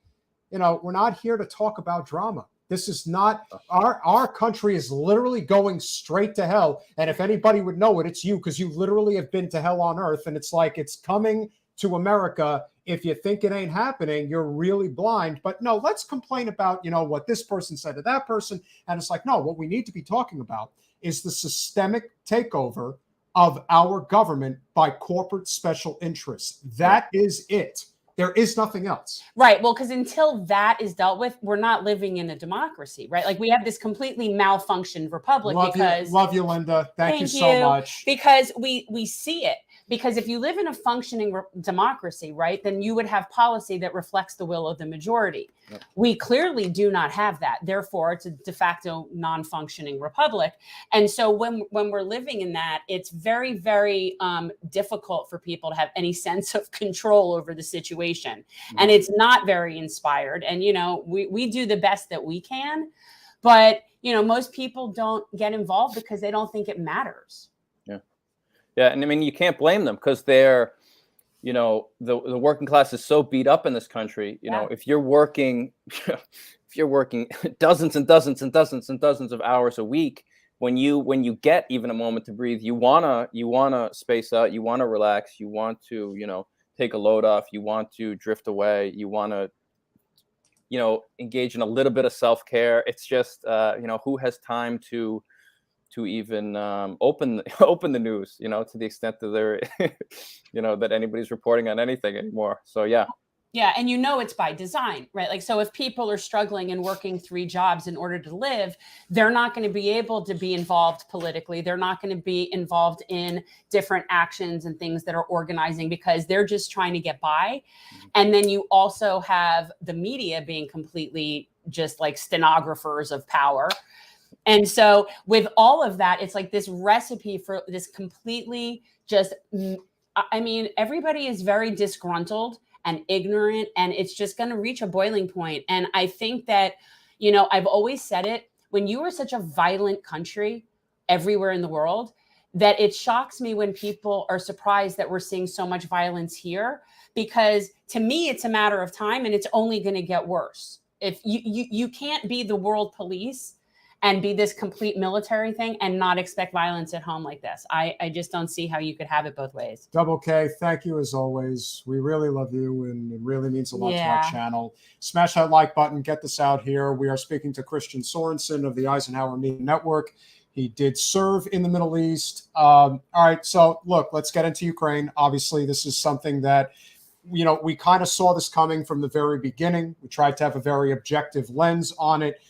we're not here to talk about drama. This is not our country is literally going straight to hell. And if anybody would know it, it's you, because you literally have been to hell on earth. And it's like, it's coming to America. If you think it ain't happening, you're really blind. But no, let's complain about, what this person said to that person. And it's like, no, what we need to be talking about is the systemic takeover of our government by corporate special interests. That is it. There is nothing else. Right. Well, because until that is dealt with, we're not living in a democracy, right? Like we have this completely malfunctioned republic. Love you, Linda. Thank you so much. Because we see it. Because if you live in a functioning democracy, right, then you would have policy that reflects the will of the majority. Yep. We clearly do not have that. Therefore, it's a de facto non-functioning republic. And so when we're living in that, it's very, very difficult for people to have any sense of control over the situation. Mm-hmm. And it's not very inspired. And, we do the best that we can. But, most people don't get involved because they don't think it matters. Yeah, and I mean, you can't blame them because they're, the working class is so beat up in this country. If you're working dozens and dozens and dozens and dozens of hours a week, when you get even a moment to breathe, you wanna space out, you wanna relax, you want to take a load off, you want to drift away, you want to engage in a little bit of self-care. It's just who has time to even open the news, to the extent that they're, that anybody's reporting on anything anymore. So, yeah. Yeah. And it's by design, right? Like, so if people are struggling and working 3 jobs in order to live, they're not going to be able to be involved politically. They're not going to be involved in different actions and things that are organizing because they're just trying to get by. Mm-hmm. And then you also have the media being completely just like stenographers of power. And so with all of that, it's like this recipe for this completely everybody is very disgruntled and ignorant, and it's just going to reach a boiling point. And I think that, I've always said it, when you are such a violent country everywhere in the world, that it shocks me when people are surprised that we're seeing so much violence here, because to me, it's a matter of time and it's only going to get worse. If you can't be the world police and be this complete military thing and not expect violence at home like this. I just don't see how you could have it both ways. Double K, thank you as always. We really love you, and it really means a lot to our channel. Smash that like button, get this out here. We are speaking to Christian Sorensen of the Eisenhower Media Network. He did serve in the Middle East. All right, so look, let's get into Ukraine. Obviously, this is something that, we kind of saw this coming from the very beginning. We tried to have a very objective lens on it.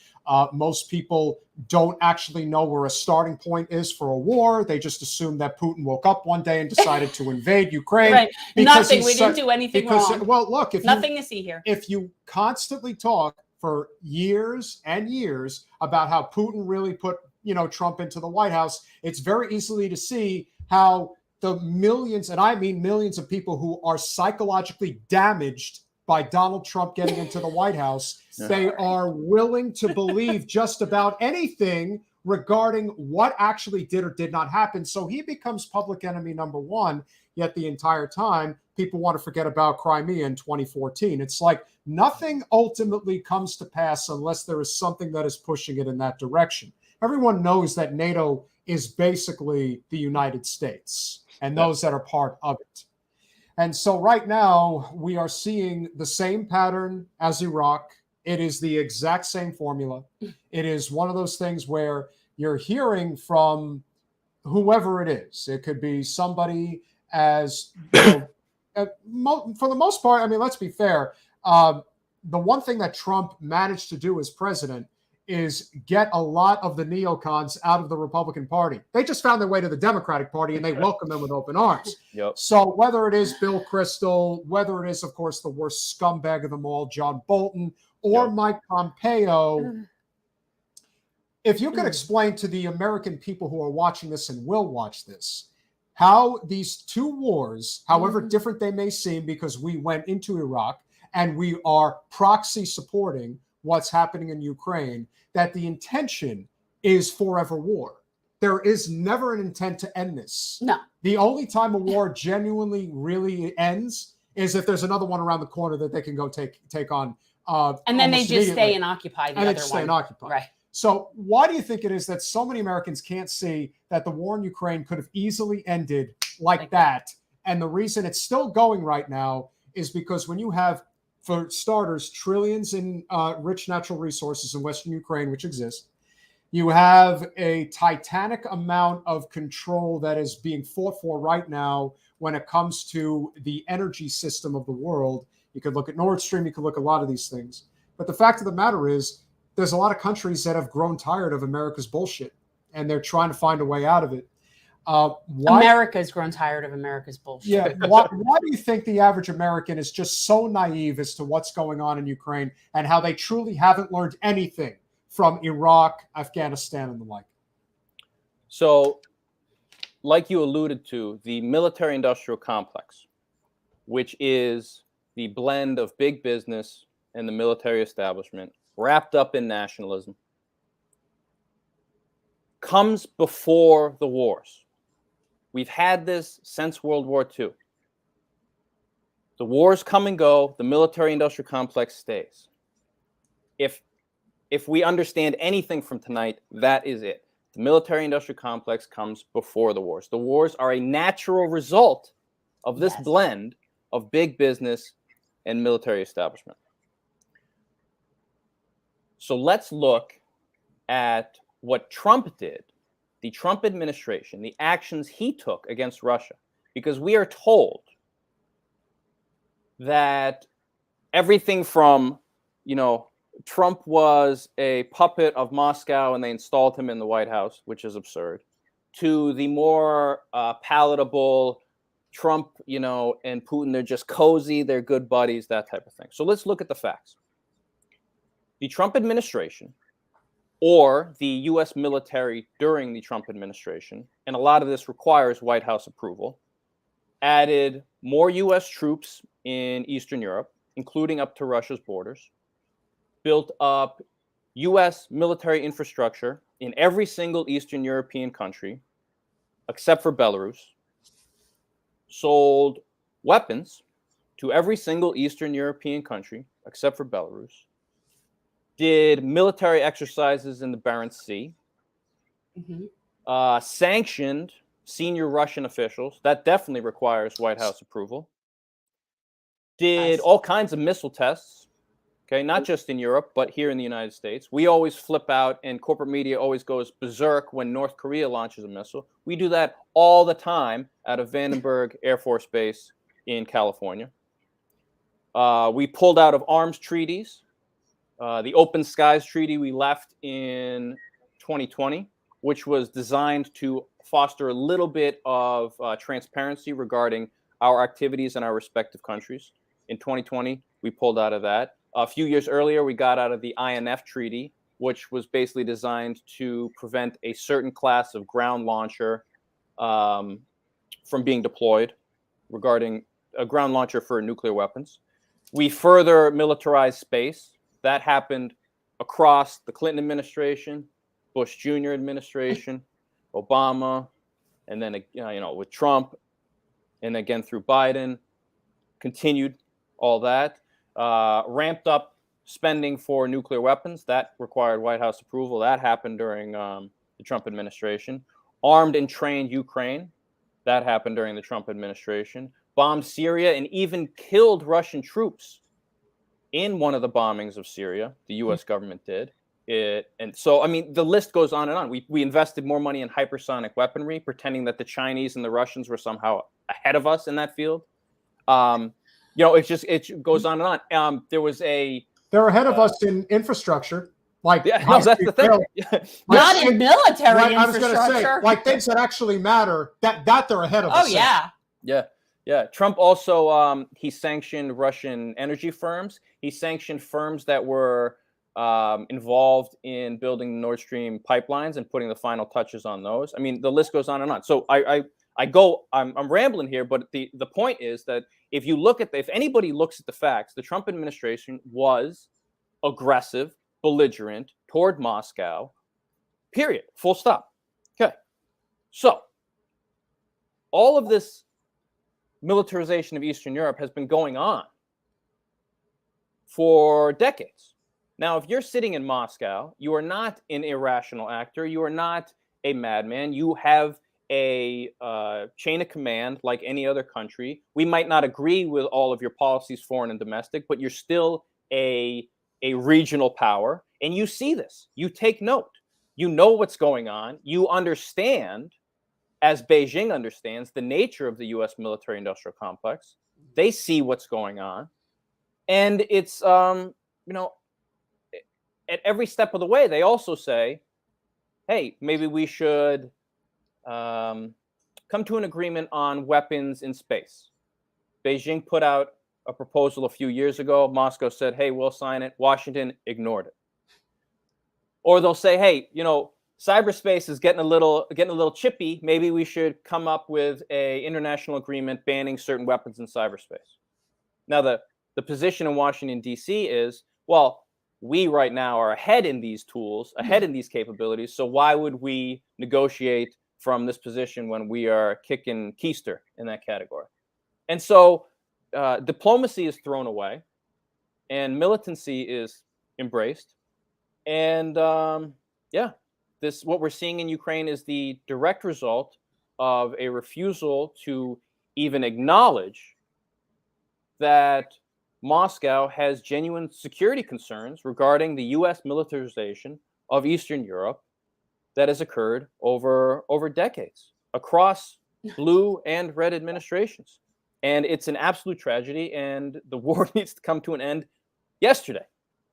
Most people don't actually know where a starting point is for a war. They just assume that Putin woke up one day and decided to invade Ukraine. Right. Nothing. We didn't do anything wrong. Well, look, nothing to see here. If you constantly talk for years and years about how Putin really put, Trump into the White House, it's very easily to see how the millions, and I mean millions of people who are psychologically damaged by Donald Trump getting into the White House, they are willing to believe just about anything regarding what actually did or did not happen. So he becomes public enemy number one, yet the entire time people want to forget about Crimea in 2014. It's like nothing ultimately comes to pass unless there is something that is pushing it in that direction. Everyone knows that NATO is basically the United States and those that are part of it. And so right now we are seeing the same pattern as Iraq. It is the exact same formula. It is one of those things where you're hearing from whoever it is. It could be somebody as, for the most part, I mean, let's be fair. The one thing that Trump managed to do as president is get a lot of the neocons out of the Republican Party. They just found their way to the Democratic Party and they welcome them with open arms. Yep. So whether it is Bill Kristol, whether it is, of course, the worst scumbag of them all, John Bolton, or Mike Pompeo, if you could explain to the American people who are watching this and will watch this, how these two wars, however different they may seem, because we went into Iraq and we are proxy supporting what's happening in Ukraine, that the intention is forever war. There is never an intent to end this. No. The only time a war genuinely really ends is if there's another one around the corner that they can go take on. And then they just stay and occupy the other one. Right. So why do you think it is that so many Americans can't see that the war in Ukraine could have easily ended like that? And the reason it's still going right now is because when you have, for starters, trillions in rich natural resources in Western Ukraine, which exist, you have a titanic amount of control that is being fought for right now when it comes to the energy system of the world. You could look at Nord Stream, you could look at a lot of these things. But the fact of the matter is, there's a lot of countries that have grown tired of America's bullshit, and they're trying to find a way out of it. America's grown tired of America's bullshit. Yeah. Why do you think the average American is just so naive as to what's going on in Ukraine and how they truly haven't learned anything from Iraq, Afghanistan, and the like? So, like you alluded to, the military-industrial complex, which is the blend of big business and the military establishment wrapped up in nationalism, comes before the wars. We've had this since World War II. The wars come and go. The military-industrial complex stays. If we understand anything from tonight, that is it. The military-industrial complex comes before the wars. The wars are a natural result of this blend of big business and military establishment. So let's look at what Trump did, the Trump administration, the actions he took against Russia, because we are told that everything from, Trump was a puppet of Moscow and they installed him in the White House, which is absurd, to the more palatable Trump, and Putin, they're just cozy, they're good buddies, that type of thing. So let's look at the facts. The Trump administration, or the U.S. military during the Trump administration, and a lot of this requires White House approval, added more U.S. troops in Eastern Europe, including up to Russia's borders, built up U.S. military infrastructure in every single Eastern European country, except for Belarus, sold weapons to every single Eastern European country, except for Belarus, did military exercises in the Barents Sea, sanctioned senior Russian officials. That definitely requires White House approval. Did all kinds of missile tests. Okay, not just in Europe, but here in the United States. We always flip out, and corporate media always goes berserk when North Korea launches a missile. We do that all the time out of Vandenberg Air Force Base in California. We pulled out of arms treaties. The Open Skies Treaty we left in 2020, which was designed to foster a little bit of transparency regarding our activities in our respective countries. In 2020, we pulled out of that. A few years earlier, we got out of the INF Treaty, which was basically designed to prevent a certain class of ground launcher from being deployed, regarding a ground launcher for nuclear weapons. We further militarized space. That happened across the Clinton administration, Bush Jr. administration, Obama, and then with Trump, and again through Biden. Continued all that. Ramped up spending for nuclear weapons. That required White House approval. That happened during the Trump administration. Armed and trained Ukraine. That happened during the Trump administration. Bombed Syria and even killed Russian troops in one of the bombings of Syria. The U.S. government did. And so, I mean, the list goes on and on. We invested more money in hypersonic weaponry, pretending that the Chinese and the Russians were somehow ahead of us in that field. It goes on and on. They're ahead of us in infrastructure. Like, yeah, no, that's the thing. Not in military infrastructure. I was going to say, like things that actually matter, that they're ahead of us. Oh, yeah. Yeah. Trump also, he sanctioned Russian energy firms. He sanctioned firms that were involved in building Nord Stream pipelines and putting the final touches on those. I mean, the list goes on and on. So I'm rambling here, but the point is that if anybody looks at the facts, the Trump administration was aggressive, belligerent toward Moscow, period, full stop. Okay. So all of this militarization of Eastern Europe has been going on for decades. Now, if you're sitting in Moscow, you are not an irrational actor. You are not a madman. You have a chain of command like any other country. We might not agree with all of your policies, foreign and domestic, but you're still a regional power. And you see this. You take note. You know what's going on. You understand, as Beijing understands, the nature of the U.S. military-industrial complex. They see what's going on. And it's, at every step of the way, they also say, hey, maybe we should come to an agreement on weapons in space. Beijing put out a proposal a few years ago. Moscow said, hey, we'll sign it. Washington ignored it. Or they'll say, hey, cyberspace is getting a little chippy. Maybe we should come up with an international agreement banning certain weapons in cyberspace. Now, the position in Washington, D.C. is, well, we right now are ahead in these tools, ahead in these capabilities. So why would we negotiate from this position when we are kicking keister in that category? And so diplomacy is thrown away and militancy is embraced. And what we're seeing in Ukraine is the direct result of a refusal to even acknowledge that Moscow has genuine security concerns regarding the U.S. militarization of Eastern Europe that has occurred over decades across blue and red administrations. And it's an absolute tragedy, and the war needs to come to an end yesterday.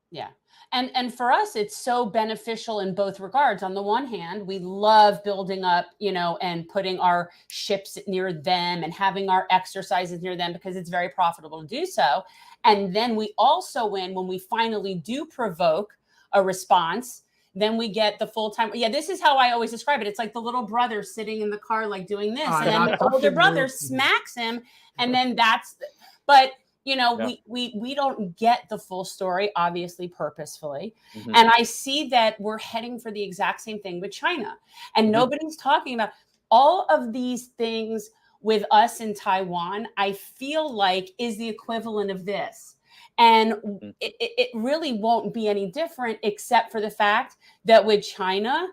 Yeah. And for us, it's so beneficial in both regards. On the one hand, we love building up, and putting our ships near them and having our exercises near them because it's very profitable to do so. And then we also win when we finally do provoke a response. Then we get the full time. Yeah, this is how I always describe it. It's like the little brother sitting in the car, like doing this. And then the older brother smacks him. And then we don't get the full story, obviously, purposefully. Mm-hmm. And I see that we're heading for the exact same thing with China. And nobody's talking about all of these things with us in Taiwan. I feel like is the equivalent of this. And it really won't be any different, except for the fact that with China,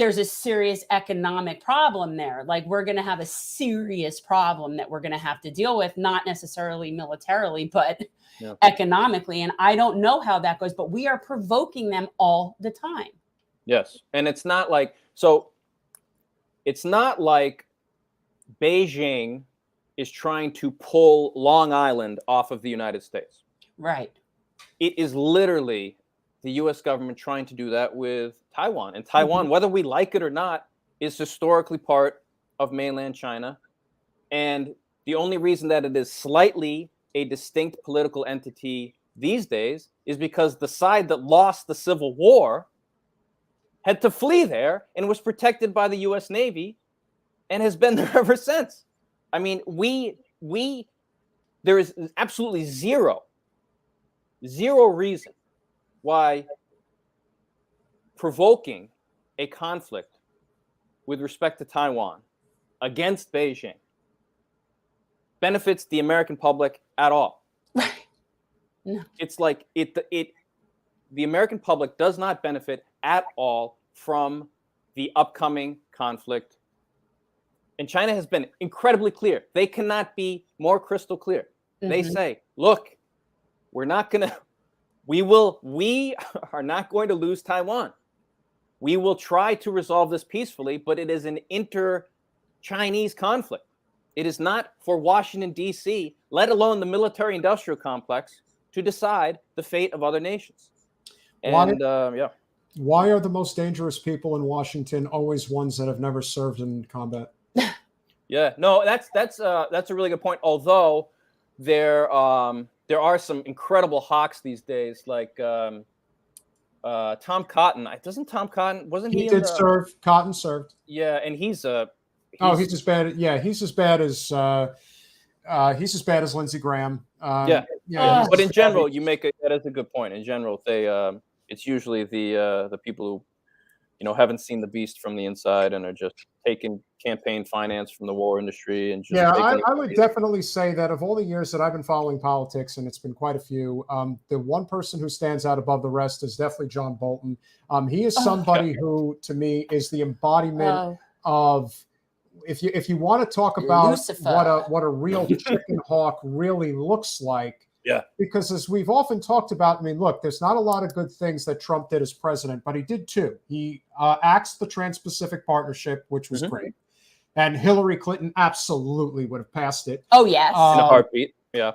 there's a serious economic problem there. Like, we're going to have a serious problem that we're going to have to deal with, not necessarily militarily, but economically. And I don't know how that goes, but we are provoking them all the time. Yes. And it's not like Beijing is trying to pull Long Island off of the United States. Right. It is literally the U.S. government trying to do that with Taiwan. And Taiwan, whether we like it or not, is historically part of mainland China. And the only reason that it is slightly a distinct political entity these days is because the side that lost the Civil War had to flee there and was protected by the U.S. Navy and has been there ever since. I mean, there is absolutely zero reason why provoking a conflict with respect to Taiwan against Beijing benefits the American public at all. Right. No. It's like the American public does not benefit at all from the upcoming conflict. And China has been incredibly clear. They cannot be more crystal clear. They say, look, we are not going to lose Taiwan. We will try to resolve this peacefully, but it is an inter-Chinese conflict. It is not for Washington, D.C., let alone the military-industrial complex, to decide the fate of other nations. And why are the most dangerous people in Washington always ones that have never served in combat? Yeah, no, that's a really good point. Although there are some incredible hawks these days, like Tom Cotton. Wasn't he? He did serve. Cotton served. Yeah, and he's as bad. Yeah, he's as bad as Lindsey Graham. But in general, that is a good point. In general, it's usually the people who haven't seen the beast from the inside and are just taking campaign finance from the war industry and just I would definitely say that of all the years that I've been following politics, and it's been quite a few, the one person who stands out above the rest is definitely John Bolton. He is somebody who, to me, is the embodiment of, if you want to talk about Lucifer. what a real chicken hawk really looks like. Yeah. Because as we've often talked about, I mean, look, there's not a lot of good things that Trump did as president, but he did two. He axed the Trans-Pacific Partnership, which was great. And Hillary Clinton absolutely would have passed it. Oh, yes. In a heartbeat. Yeah.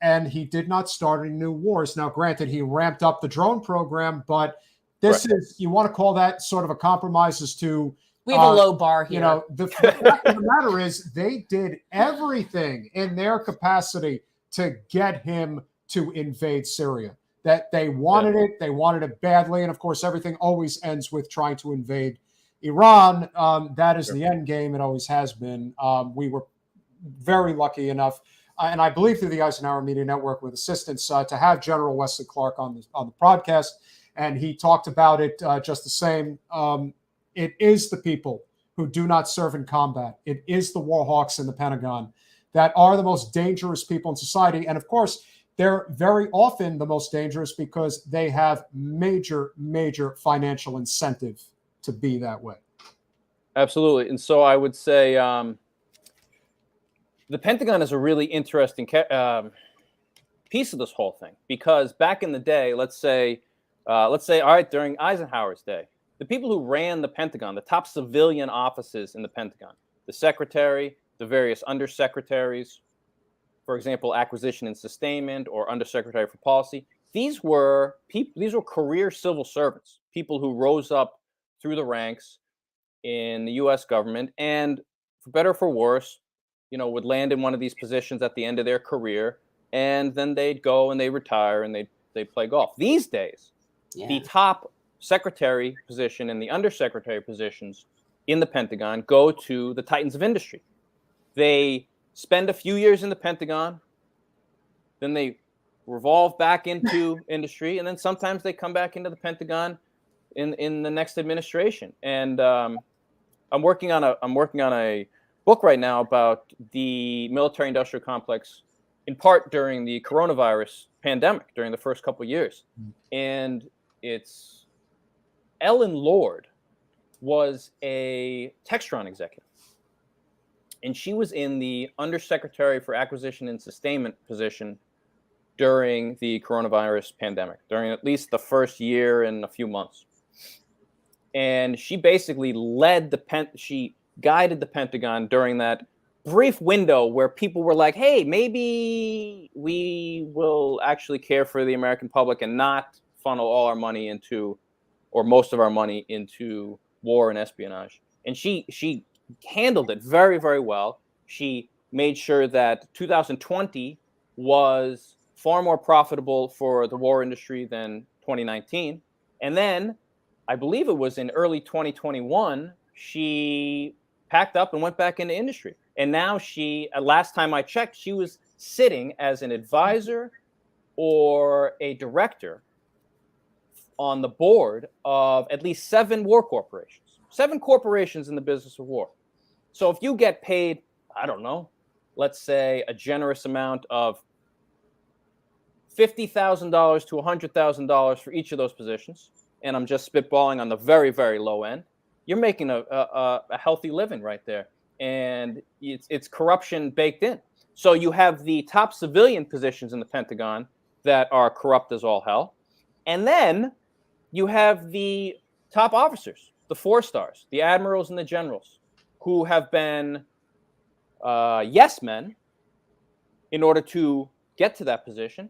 And he did not start any new wars. Now, granted, he ramped up the drone program, but this is, you want to call that sort of a compromise as to, we have a low bar here. The fact of the matter is they did everything in their capacity to get him to invade Syria. That they wanted it. They wanted it badly. And of course, everything always ends with trying to invade Iran. That is the end game. It always has been. We were very lucky enough, and I believe through the Eisenhower Media Network with assistance, to have General Wesley Clark on the podcast. And he talked about it just the same. It is the people who do not serve in combat. It is the war hawks in the Pentagon that are the most dangerous people in society. And of course, they're very often the most dangerous because they have major, major financial incentive to be that way. Absolutely. And so I would say the Pentagon is a really interesting piece of this whole thing, because back in the day, let's say, all right, during Eisenhower's day, the people who ran the Pentagon, the top civilian offices in the Pentagon, the secretary, the various undersecretaries, for example, acquisition and sustainment, or undersecretary for policy. These were career civil servants, people who rose up through the ranks in the U.S. government, and for better or for worse, would land in one of these positions at the end of their career, and then they'd go and they retire and they play golf. These days, the top secretary position and the undersecretary positions in the Pentagon go to the titans of industry. They spend a few years in the Pentagon, then they revolve back into industry, and then sometimes they come back into the Pentagon in the next administration. And I'm working on a book right now about the military-industrial complex, in part during the coronavirus pandemic, during the first couple of years. And it's Ellen Lord was a Textron executive. And she was in the Undersecretary for Acquisition and Sustainment position during the coronavirus pandemic, during at least the first year and a few months. And she basically she guided the Pentagon during that brief window where people were like, hey, maybe we will actually care for the American public and not funnel all our money into, or most of our money into, war and espionage. And she handled it very, very well. She made sure that 2020 was far more profitable for the war industry than 2019. And then I believe it was in early 2021, she packed up and went back into industry. And now last time I checked, she was sitting as an advisor or a director on the board of at least 7 war corporations, 7 corporations in the business of war. So if you get paid, I don't know, let's say a generous amount of $50,000 to $100,000 for each of those positions, and I'm just spitballing on the very, very low end, you're making a healthy living right there. And it's corruption baked in. So you have the top civilian positions in the Pentagon that are corrupt as all hell. And then you have the top officers, the 4 stars, the admirals and the generals, who have been yes men in order to get to that position.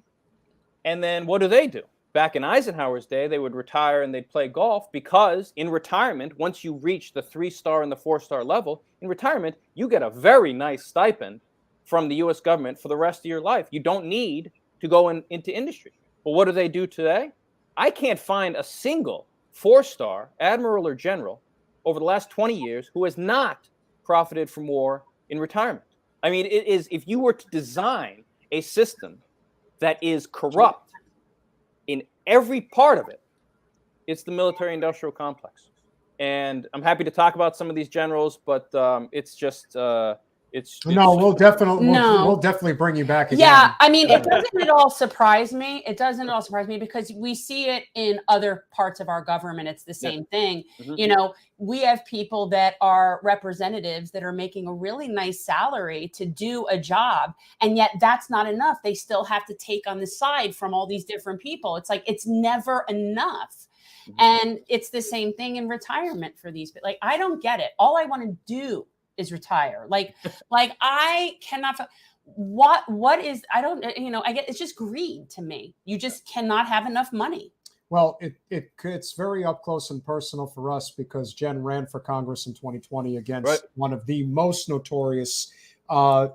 And then what do? Back in Eisenhower's day, they would retire and they'd play golf, because in retirement, once you reach the 3-star and the 4-star level, in retirement, you get a very nice stipend from the U.S. government for the rest of your life. You don't need to go into industry. But what do they do today? I can't find a single 4-star admiral or general over the last 20 years who has not profited from war in retirement. I mean, it is, if you were to design a system that is corrupt in every part of it, it's the military-industrial complex. And I'm happy to talk about some of these generals, but it's just no, we'll definitely bring you back again. Yeah, I mean, it doesn't at all surprise me. It doesn't at all surprise me, because we see it in other parts of our government. It's the same thing. Mm-hmm. You know, we have people that are representatives that are making a really nice salary to do a job, and yet that's not enough. They still have to take on the side from all these different people. It's like, it's never enough. Mm-hmm. And it's the same thing in retirement for these. Like, I don't get it. All I want to do is retire. Like I cannot, what is, I don't, I get, it's just greed to me. You just cannot have enough money. Well, it's very up close and personal for us, because Jen ran for Congress in 2020 against one of the most notorious, and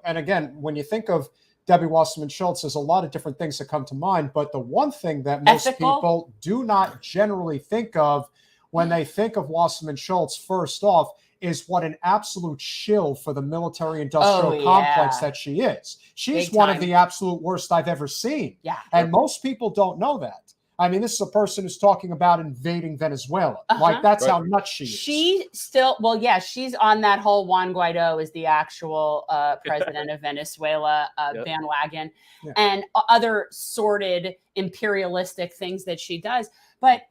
again, when you think of Debbie Wasserman Schultz, there's a lot of different things that come to mind, but the one thing that most people do not generally think of when they think of Wasserman Schultz, first off, is what an absolute shill for the military-industrial complex that she is. She's one of the absolute worst I've ever seen. Yeah. And most people don't know that. I mean, this is a person who's talking about invading Venezuela. Like, that's how nuts she is. She still, she's on that whole Juan Guaido is the actual president of Venezuela bandwagon, and other sordid imperialistic things that she does. But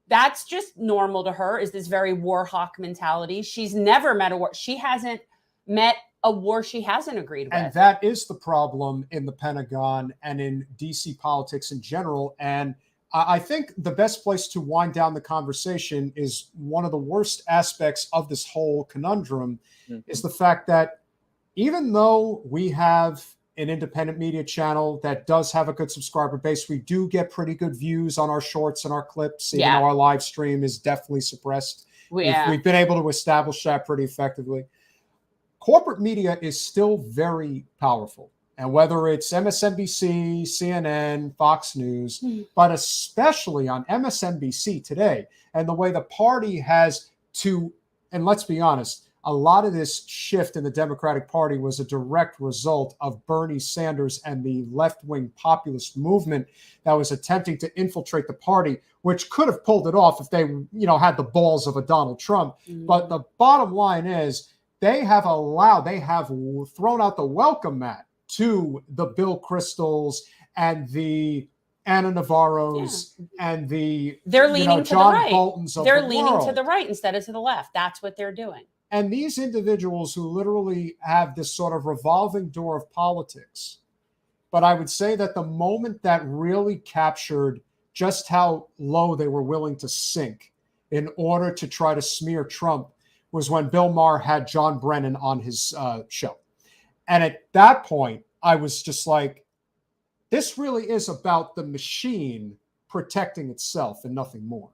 that's just normal to her, is this very war hawk mentality. She's never met a war. She hasn't met a war she hasn't agreed with. And that is the problem in the Pentagon and in DC politics in general. And I think the best place to wind down the conversation is one of the worst aspects of this whole conundrum is the fact that even though we have an independent media channel that does have a good subscriber base, we do get pretty good views on our shorts and our clips. Even though our live stream is definitely suppressed. We've been able to establish that pretty effectively. Corporate media is still very powerful. And whether it's MSNBC, CNN, Fox News, but especially on MSNBC today, and the way the party has and let's be honest, a lot of this shift in the Democratic Party was a direct result of Bernie Sanders and the left-wing populist movement that was attempting to infiltrate the party, which could have pulled it off if they, had the balls of a Donald Trump. But the bottom line is they have thrown out the welcome mat to the Bill Kristols and the Anna Navarro's and the they're leaning to John the right. Bolton's of they're the leaning world. to the right instead of to the left. That's what they're doing. And these individuals who literally have this sort of revolving door of politics. But I would say that the moment that really captured just how low they were willing to sink in order to try to smear Trump was when Bill Maher had John Brennan on his show. And at that point, I was just like, this really is about the machine protecting itself and nothing more.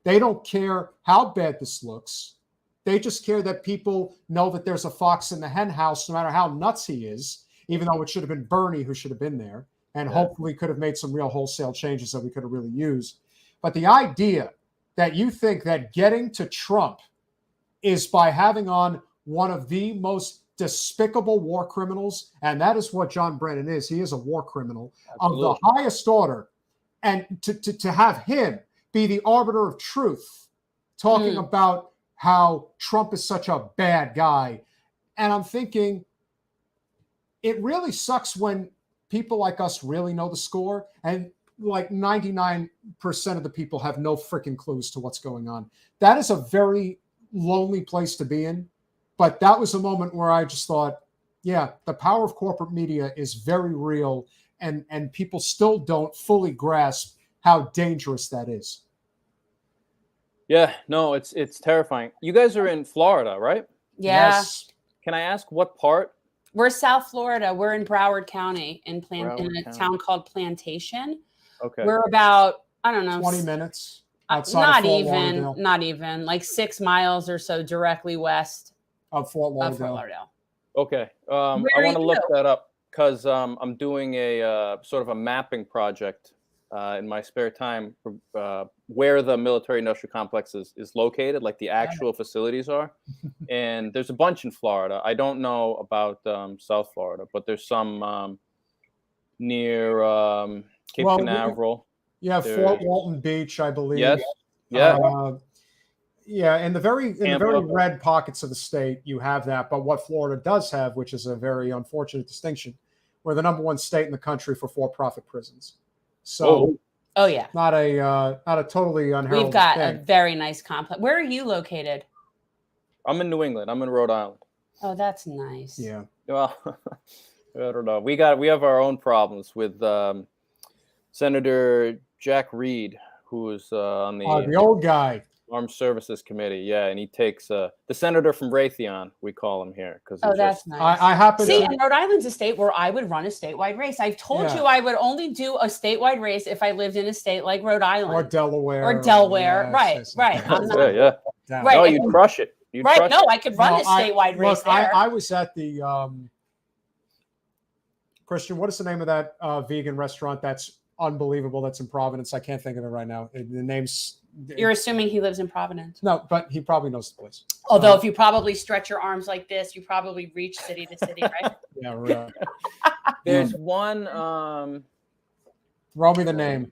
They don't care how bad this looks. They just care that people know that there's a fox in the hen house, no matter how nuts he is, even though it should have been Bernie who should have been there and hopefully could have made some real wholesale changes that we could have really used. But the idea that you think that getting to Trump is by having on one of the most despicable war criminals, and that is what John Brennan is. He is a war criminal of the highest order. And to have him be the arbiter of truth, talking about how Trump is such a bad guy. And I'm thinking, it really sucks when people like us really know the score, and like 99% of the people have no freaking clues to what's going on. That is a very lonely place to be in. But that was a moment where I just thought, yeah, the power of corporate media is very real, and people still don't fully grasp how dangerous that is. Yeah, no, it's terrifying. You guys are in Florida, right? Yeah. Yes. Can I ask what part? We're South Florida. We're in Broward County in a town called Plantation. Okay. We're about, I don't know, 20 minutes outside not even like 6 miles or so directly west of Fort Lauderdale. Okay. I want to look that up because I'm doing a sort of a mapping project in my spare time where the military industrial complex is located, like the actual facilities are. And there's a bunch in Florida. I don't know about South Florida, but there's some near Cape Canaveral. Fort Walton Beach, I believe. Yes. Yeah. In the very red pockets of the state, you have that. But what Florida does have, which is a very unfortunate distinction, we're the number one state in the country for for-profit prisons. So, not a totally unheralded We've got thing. a very nice complex. Where are you located? I'm in New England. I'm in Rhode Island. Oh, that's nice. Yeah. Well, I don't know. We have our own problems with Senator Jack Reed, who is on the old guy. Armed Services Committee, yeah, and he takes the senator from Raytheon, we call him here, because that's nice. I happen see, and Rhode Island's a state where I would run a statewide race. I've told you I would only do a statewide race if I lived in a state like Rhode Island or Delaware. Right. I'm not, yeah. Right. No, you'd crush it. I could run a statewide race there. I was at the Christian. What is the name of that vegan restaurant that's unbelievable? That's in Providence. I can't think of it right now. The name's. You're assuming he lives in Providence. No, but he probably knows the place. Although if you probably stretch your arms like this, you probably reach city to city, right? Yeah, right. There's one. Throw me the name.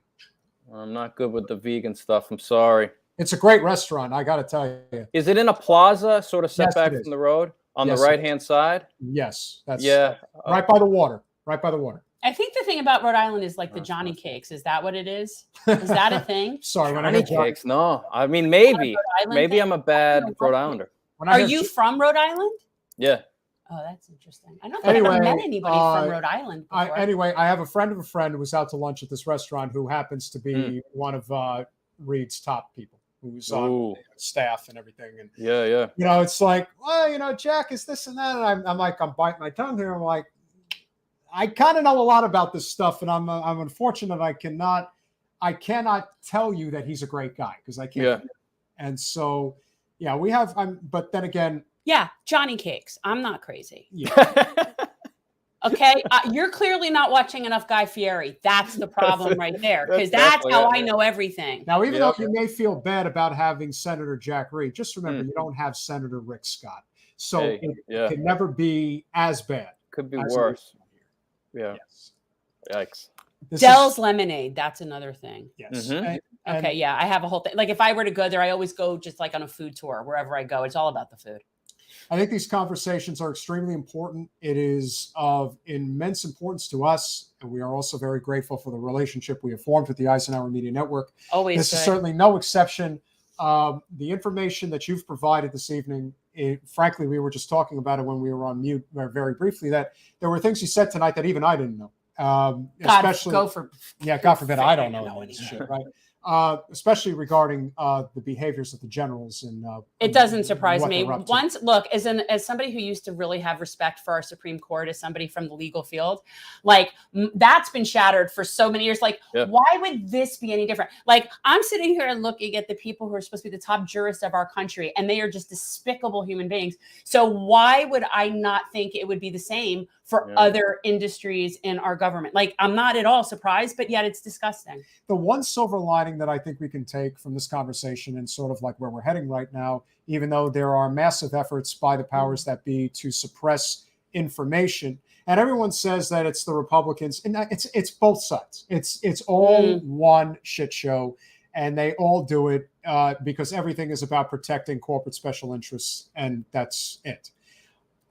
I'm not good with the vegan stuff. I'm sorry. It's a great restaurant, I got to tell you. Is it in a plaza, sort of set back from the road on the right-hand side? Yes. That's right by the water. Right by the water. I think the thing about Rhode Island is like the Johnny cakes. Is that what it is? Is that a thing? Sorry, Johnny cakes. No, I mean maybe I'm a bad Rhode Islander. Are you from Rhode Island? Yeah. Oh, that's interesting. I don't think I've ever met anybody from Rhode Island before. I have a friend of a friend who was out to lunch at this restaurant who happens to be one of Reed's top people, who's on staff and everything. And it's like, well, Jack is this and that, and I'm like, I'm biting my tongue here. I'm like, I kind of know a lot about this stuff, and I'm unfortunate I cannot tell you that he's a great guy because I can't. Yeah. And so, we have. But then again, Johnny cakes. I'm not crazy. Yeah. Okay, you're clearly not watching enough Guy Fieri. That's the problem right there, because that's how I know everything. Now, even though you may feel bad about having Senator Jack Reed, just remember you don't have Senator Rick Scott, so it can never be as bad. Could be worse. Yeah. Yes. Yikes. Dell's Lemonade. That's another thing. Yes. Okay. I have a whole thing. Like if I were to go there, I always go just like on a food tour wherever I go. It's all about the food. I think these conversations are extremely important. It is of immense importance to us, and we are also very grateful for the relationship we have formed with the Eisenhower Media Network. Always This good. is certainly no exception. The information that you've provided this evening, frankly, we were just talking about it when we were on mute very briefly, that there were things you said tonight that even I didn't know. Especially, God forbid, I don't know any shit, right? Especially regarding the behaviors of the generals and it doesn't surprise what me. they're up to. Once, look, as somebody who used to really have respect for our Supreme Court, as somebody from the legal field, like that's been shattered for so many years. Like, why would this be any different? Like, I'm sitting here and looking at the people who are supposed to be the top jurists of our country, and they are just despicable human beings. So why would I not think it would be the same for other industries in our government? Like, I'm not at all surprised, but yet it's disgusting. The one silver lining that I think we can take from this conversation and sort of like where we're heading right now, even though there are massive efforts by the powers that be to suppress information, and everyone says that it's the Republicans, and it's both sides. It's all one shit show, and they all do it because everything is about protecting corporate special interests, and that's it.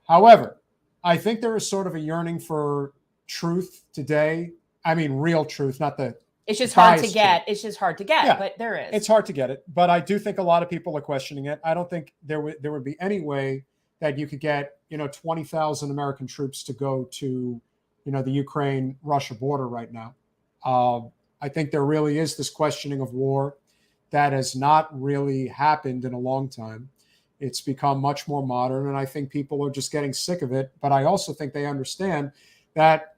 However, I think there is sort of a yearning for truth today. I mean, real truth, not the. It's just hard to get. It's just hard to get, but there is. It's hard to get it, but I do think a lot of people are questioning it. I don't think there would be any way that you could get 20,000 American troops to go to the Ukraine-Russia border right now. I think there really is this questioning of war that has not really happened in a long time. It's become much more modern, and I think people are just getting sick of it. But I also think they understand that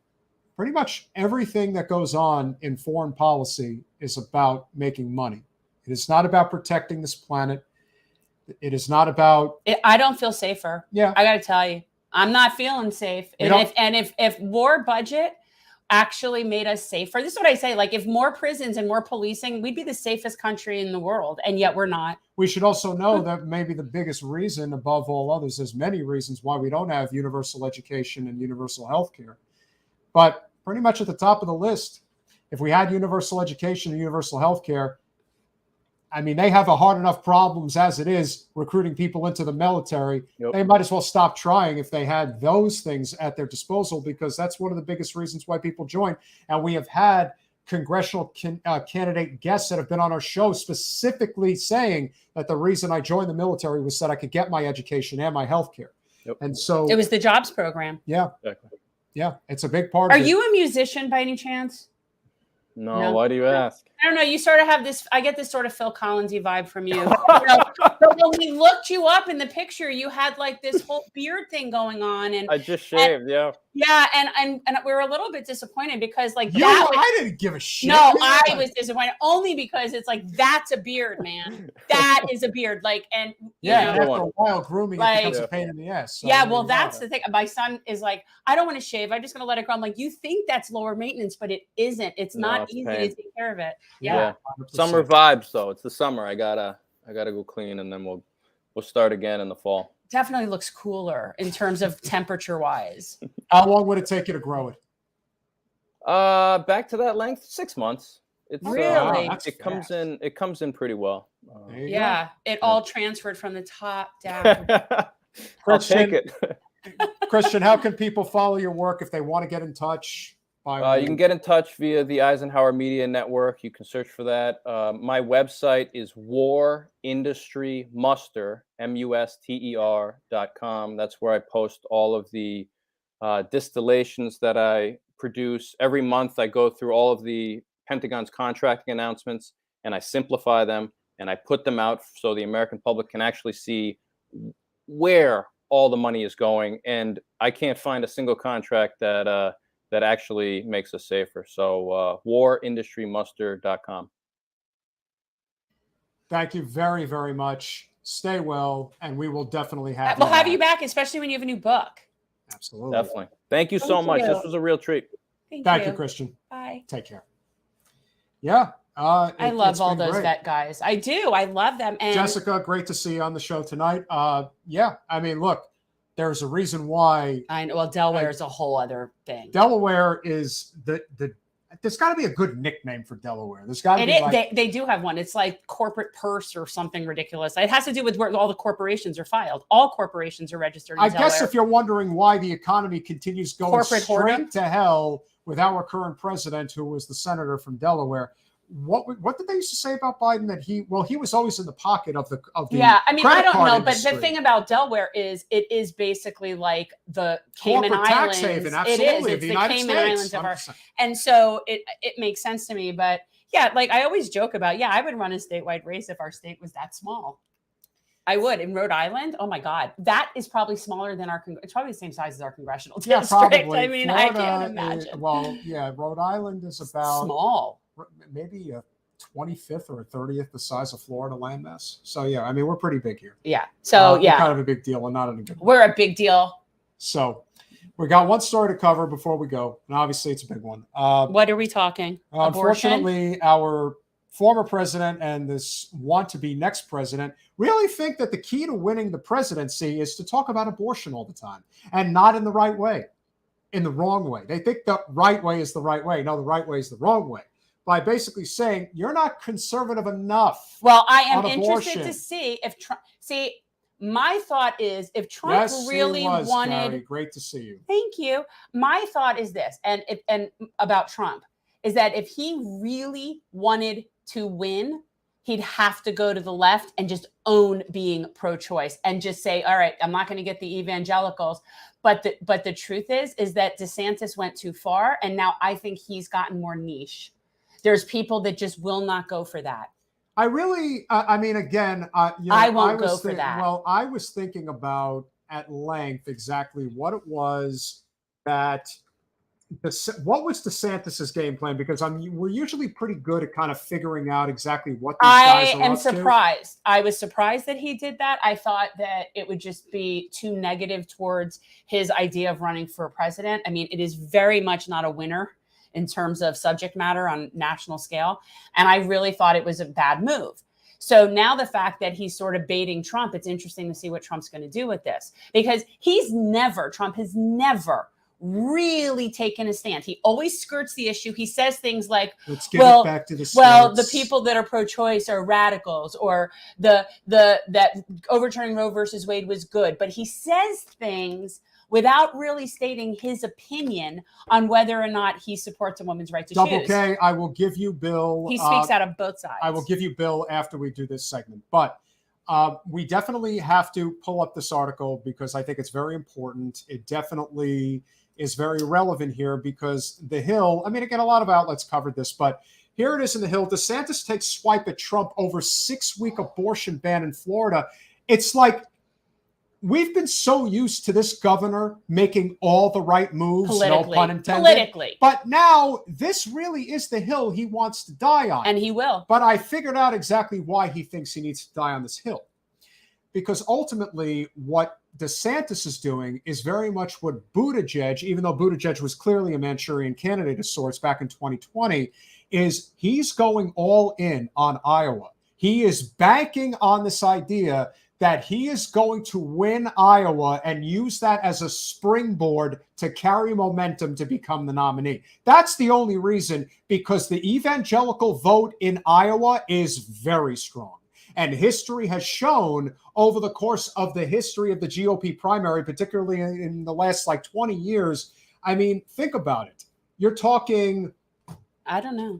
pretty much everything that goes on in foreign policy is about making money. It is not about protecting this planet. It is not about. I don't feel safer. Yeah, I got to tell you, I'm not feeling safe. If war budget actually made us safer, this is what I say. Like, if more prisons and more policing, we'd be the safest country in the world, and yet we're not. We should also know that maybe the biggest reason, above all others, there's many reasons why we don't have universal education and universal health care. But pretty much at the top of the list, if we had universal education and universal health care, I mean, they have a hard enough problems as it is recruiting people into the military. They might as well stop trying if they had those things at their disposal, because that's one of the biggest reasons why people join. And we have had congressional candidate guests that have been on our show specifically saying that the reason I joined the military was that I could get my education and my health care. And so it was the jobs program. Yeah. Exactly. Yeah. It's a big part of it. Are you a musician by any chance? No. Why do you ask? I don't know. You sort of have this. I get this sort of Phil Collins-y vibe from you. But when we looked you up in the picture, you had like this whole beard thing going on, and I just shaved. Yeah, and we were a little bit disappointed because like I didn't give a shit. No, I was disappointed only because it's like that's a beard, man. That is a beard. Like, and after a while grooming it becomes a pain in the ass. So well, that's the thing. My son is like, I don't want to shave. I'm just gonna let it grow. I'm like, you think that's lower maintenance, but it isn't. It's not easy to take care of it. Yeah. Summer vibes though. It's the summer. I gotta go clean, and then we'll start again in the fall. Definitely looks cooler in terms of temperature wise. How long would it take you to grow it? Back to that length, 6 monthts. It's really it comes in pretty well. It all transferred from the top down. I'll take it. Christian, how can people follow your work if they want to get in touch? You can get in touch via the Eisenhower Media Network. You can search for that. My website is warindustrymuster.com. That's where I post all of the distillations that I produce. Every month I go through all of the Pentagon's contracting announcements, and I simplify them, and I put them out so the American public can actually see where all the money is going. And I can't find a single contract that actually makes us safer. So warindustrymuster.com. Thank you very, very much. Stay well, and we will definitely have We'll have you back, especially when you have a new book. Absolutely. Definitely. Thank you so much. This was a real treat. Thank you, Christian. Bye. Take care. Yeah. I love all those vet guys. I do. I love them. And Jessica, great to see you on the show tonight. I mean, look, there's a reason why. I know. Well, Delaware is a whole other thing. Delaware is there's got to be a good nickname for Delaware. There's got to be they do have one. It's like corporate purse or something ridiculous. It has to do with where all the corporations are filed. All corporations are registered in Delaware. I guess if you're wondering why the economy continues going Corporate straight hoarding? to hell with our current president, who was the senator from Delaware, what did they used to say about Biden? That he was always in the pocket of the yeah. I mean, I don't know, industry. but the thing about Delaware is it is basically like the Cayman Corporate Islands. tax haven, absolutely. It is. It's the the United Cayman States, Islands of our, 100%. and so it makes sense to me. But yeah, like I always joke about, I would run a statewide race if our state was that small. I would. In Rhode Island, oh my God, that is probably smaller than it's probably the same size as our congressional district. Probably. I mean, Florida I can't imagine. Rhode Island is about small, maybe a 25th or a 30th the size of Florida landmass. So yeah, I mean, we're pretty big here. Yeah. So we're kind of a big deal, and not in a good way. We're a big deal. So we got one story to cover before we go, and obviously it's a big one. What are we talking? Unfortunately, our former president and this want-to-be next president really think that the key to winning the presidency is to talk about abortion all the time, and not in the right way, in the wrong way. They think the right way is the right way. No, the right way is the wrong way. By basically saying you're not conservative enough. Well, I am interested to see if Trump. See, my thought is if Trump really wanted. Gary, great to see you. Thank you. My thought is this, and about Trump is that if he really wanted to win, he'd have to go to the left and just own being pro-choice and just say, all right, I'm not going to get the evangelicals. But the truth is that DeSantis went too far, and now I think he's gotten more niche. There's people that just will not go for that. I really, I mean, again, I won't go for that. Well, I was thinking about at length exactly what it was that, what was DeSantis's game plan? Because we're usually pretty good at kind of figuring out exactly what these guys are up to. I am surprised. I was surprised that he did that. I thought that it would just be too negative towards his idea of running for president. I mean, it is very much not a winner in terms of subject matter on national scale. And I really thought it was a bad move. So now the fact that he's sort of baiting Trump, it's interesting to see what Trump's going to do with this, because Trump has never really taken a stand. He always skirts the issue. He says things like, let's get it back to the states. Well, the people that are pro-choice are radicals, or that overturning Roe versus Wade was good. But he says things without really stating his opinion on whether or not he supports a woman's right to choose. Double K, I will give you Bill. He speaks out of both sides. I will give you Bill after we do this segment. But we definitely have to pull up this article because I think it's very important. It definitely is very relevant here because The Hill, I mean, again, a lot of outlets covered this, but here it is in The Hill. DeSantis takes swipe at Trump over 6-week abortion ban in Florida. It's like, we've been so used to this governor making all the right moves, no pun intended. Politically. But now this really is the hill he wants to die on. And he will. But I figured out exactly why he thinks he needs to die on this hill. Because ultimately what DeSantis is doing is very much what Buttigieg, even though Buttigieg was clearly a Manchurian candidate of sorts back in 2020, is he's going all in on Iowa. He is banking on this idea that he is going to win Iowa and use that as a springboard to carry momentum to become the nominee. That's the only reason, because the evangelical vote in Iowa is very strong. And history has shown over the course of the history of the GOP primary, particularly in the last 20 years. I mean, think about it. You're talking, I don't know.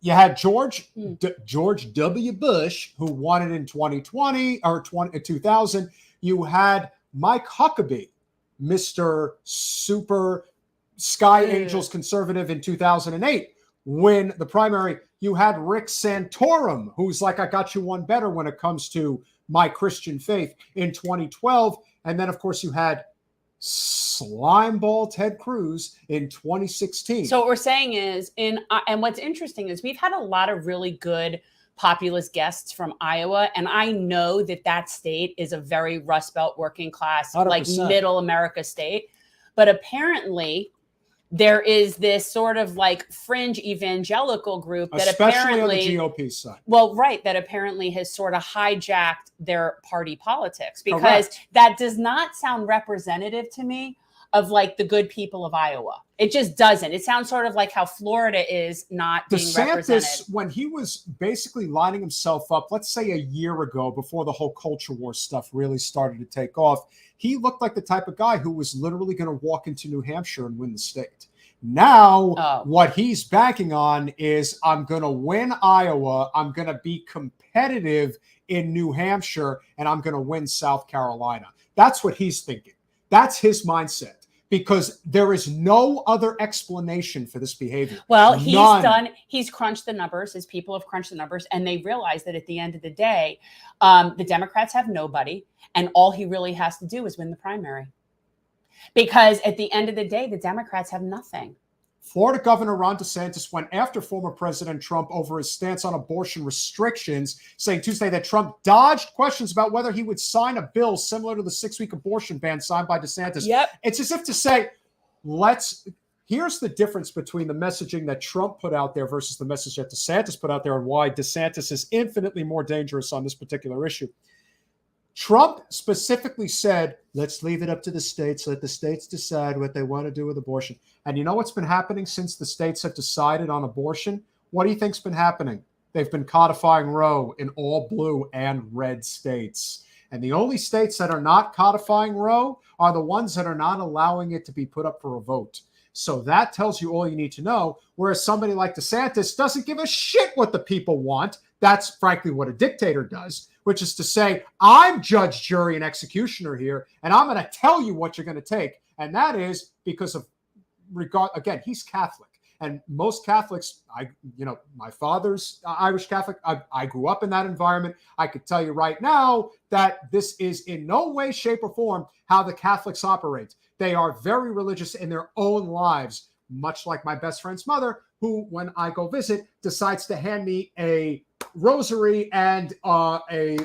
You had George W. Bush, who won it in 2020 or 2000. You had Mike Huckabee, Mr. Super Sky Angels conservative in 2008, win the primary. You had Rick Santorum, who's like, I got you one better when it comes to my Christian faith, in 2012. And then, of course, you had Slimeball Ted Cruz in 2016. So what we're saying is, and what's interesting is we've had a lot of really good populist guests from Iowa, and I know that state is a very Rust Belt working class, 100%. like middle America state. But apparently there is this sort of fringe evangelical group that especially apparently on the GOP side. Well, right, that apparently has sort of hijacked their party politics, because Correct. that does not sound representative to me of like the good people of Iowa. It just doesn't. It sounds sort of like how Florida is not being represented. DeSantis, when he was basically lining himself up, let's say a year ago, before the whole culture war stuff really started to take off, he looked like the type of guy who was literally going to walk into New Hampshire and win the state. Now, what he's banking on is, I'm going to win Iowa, I'm going to be competitive in New Hampshire, and I'm going to win South Carolina. That's what he's thinking. That's his mindset, because there is no other explanation for this behavior. Well, he's crunched the numbers. His people have crunched the numbers, and they realize that at the end of the day, the Democrats have nobody, and all he really has to do is win the primary. Because at the end of the day, the Democrats have nothing. Florida Governor Ron DeSantis went after former President Trump over his stance on abortion restrictions, saying Tuesday that Trump dodged questions about whether he would sign a bill similar to the 6-week abortion ban signed by DeSantis. Yep. It's as if to say, here's the difference between the messaging that Trump put out there versus the message that DeSantis put out there, and why DeSantis is infinitely more dangerous on this particular issue. Trump specifically said, let's leave it up to the states. Let the states decide what they want to do with abortion. And you know what's been happening since the states have decided on abortion? What do you think's been happening? They've been codifying Roe in all blue and red states. And the only states that are not codifying Roe are the ones that are not allowing it to be put up for a vote. So that tells you all you need to know, whereas somebody like DeSantis doesn't give a shit what the people want. That's frankly what a dictator does, which is to say, I'm judge, jury, and executioner here, and I'm going to tell you what you're going to take. And that is because of again, he's Catholic. And most Catholics, my father's Irish Catholic. I grew up in that environment. I could tell you right now that this is in no way, shape, or form how the Catholics operate. They are very religious in their own lives, much like my best friend's mother, who, when I go visit, decides to hand me a rosary and a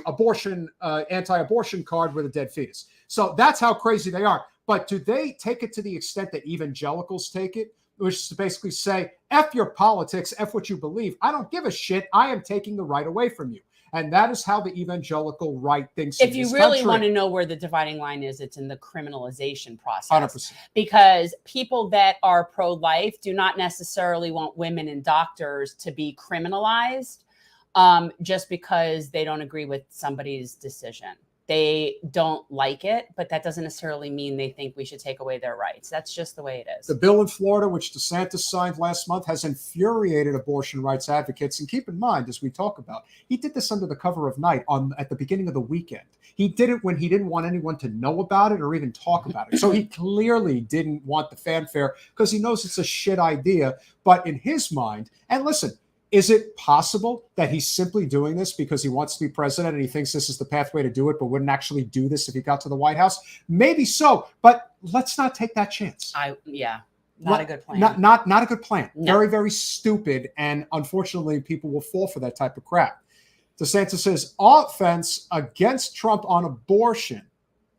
anti-abortion card with a dead fetus. So that's how crazy they are. But do they take it to the extent that evangelicals take it, which is to basically say, F your politics, F what you believe. I don't give a shit. I am taking the right away from you. And that is how the evangelical right thinks. If you really want to know where the dividing line is, it's in the criminalization process. 100%. Because people that are pro-life do not necessarily want women and doctors to be criminalized just because they don't agree with somebody's decision. They don't like it, but that doesn't necessarily mean they think we should take away their rights. That's just the way it is. The bill in Florida, which DeSantis signed last month, has infuriated abortion rights advocates. And keep in mind, as we talk about, he did this under the cover of night at the beginning of the weekend. He did it when he didn't want anyone to know about it or even talk about it. So he clearly didn't want the fanfare because he knows it's a shit idea. But in his mind, and listen, is it possible that he's simply doing this because he wants to be president and he thinks this is the pathway to do it, but wouldn't actually do this if he got to the White House? Maybe so, but let's not take that chance. Not a good plan. Not a good plan. No. Very, very stupid. And unfortunately, people will fall for that type of crap. DeSantis says offense against Trump on abortion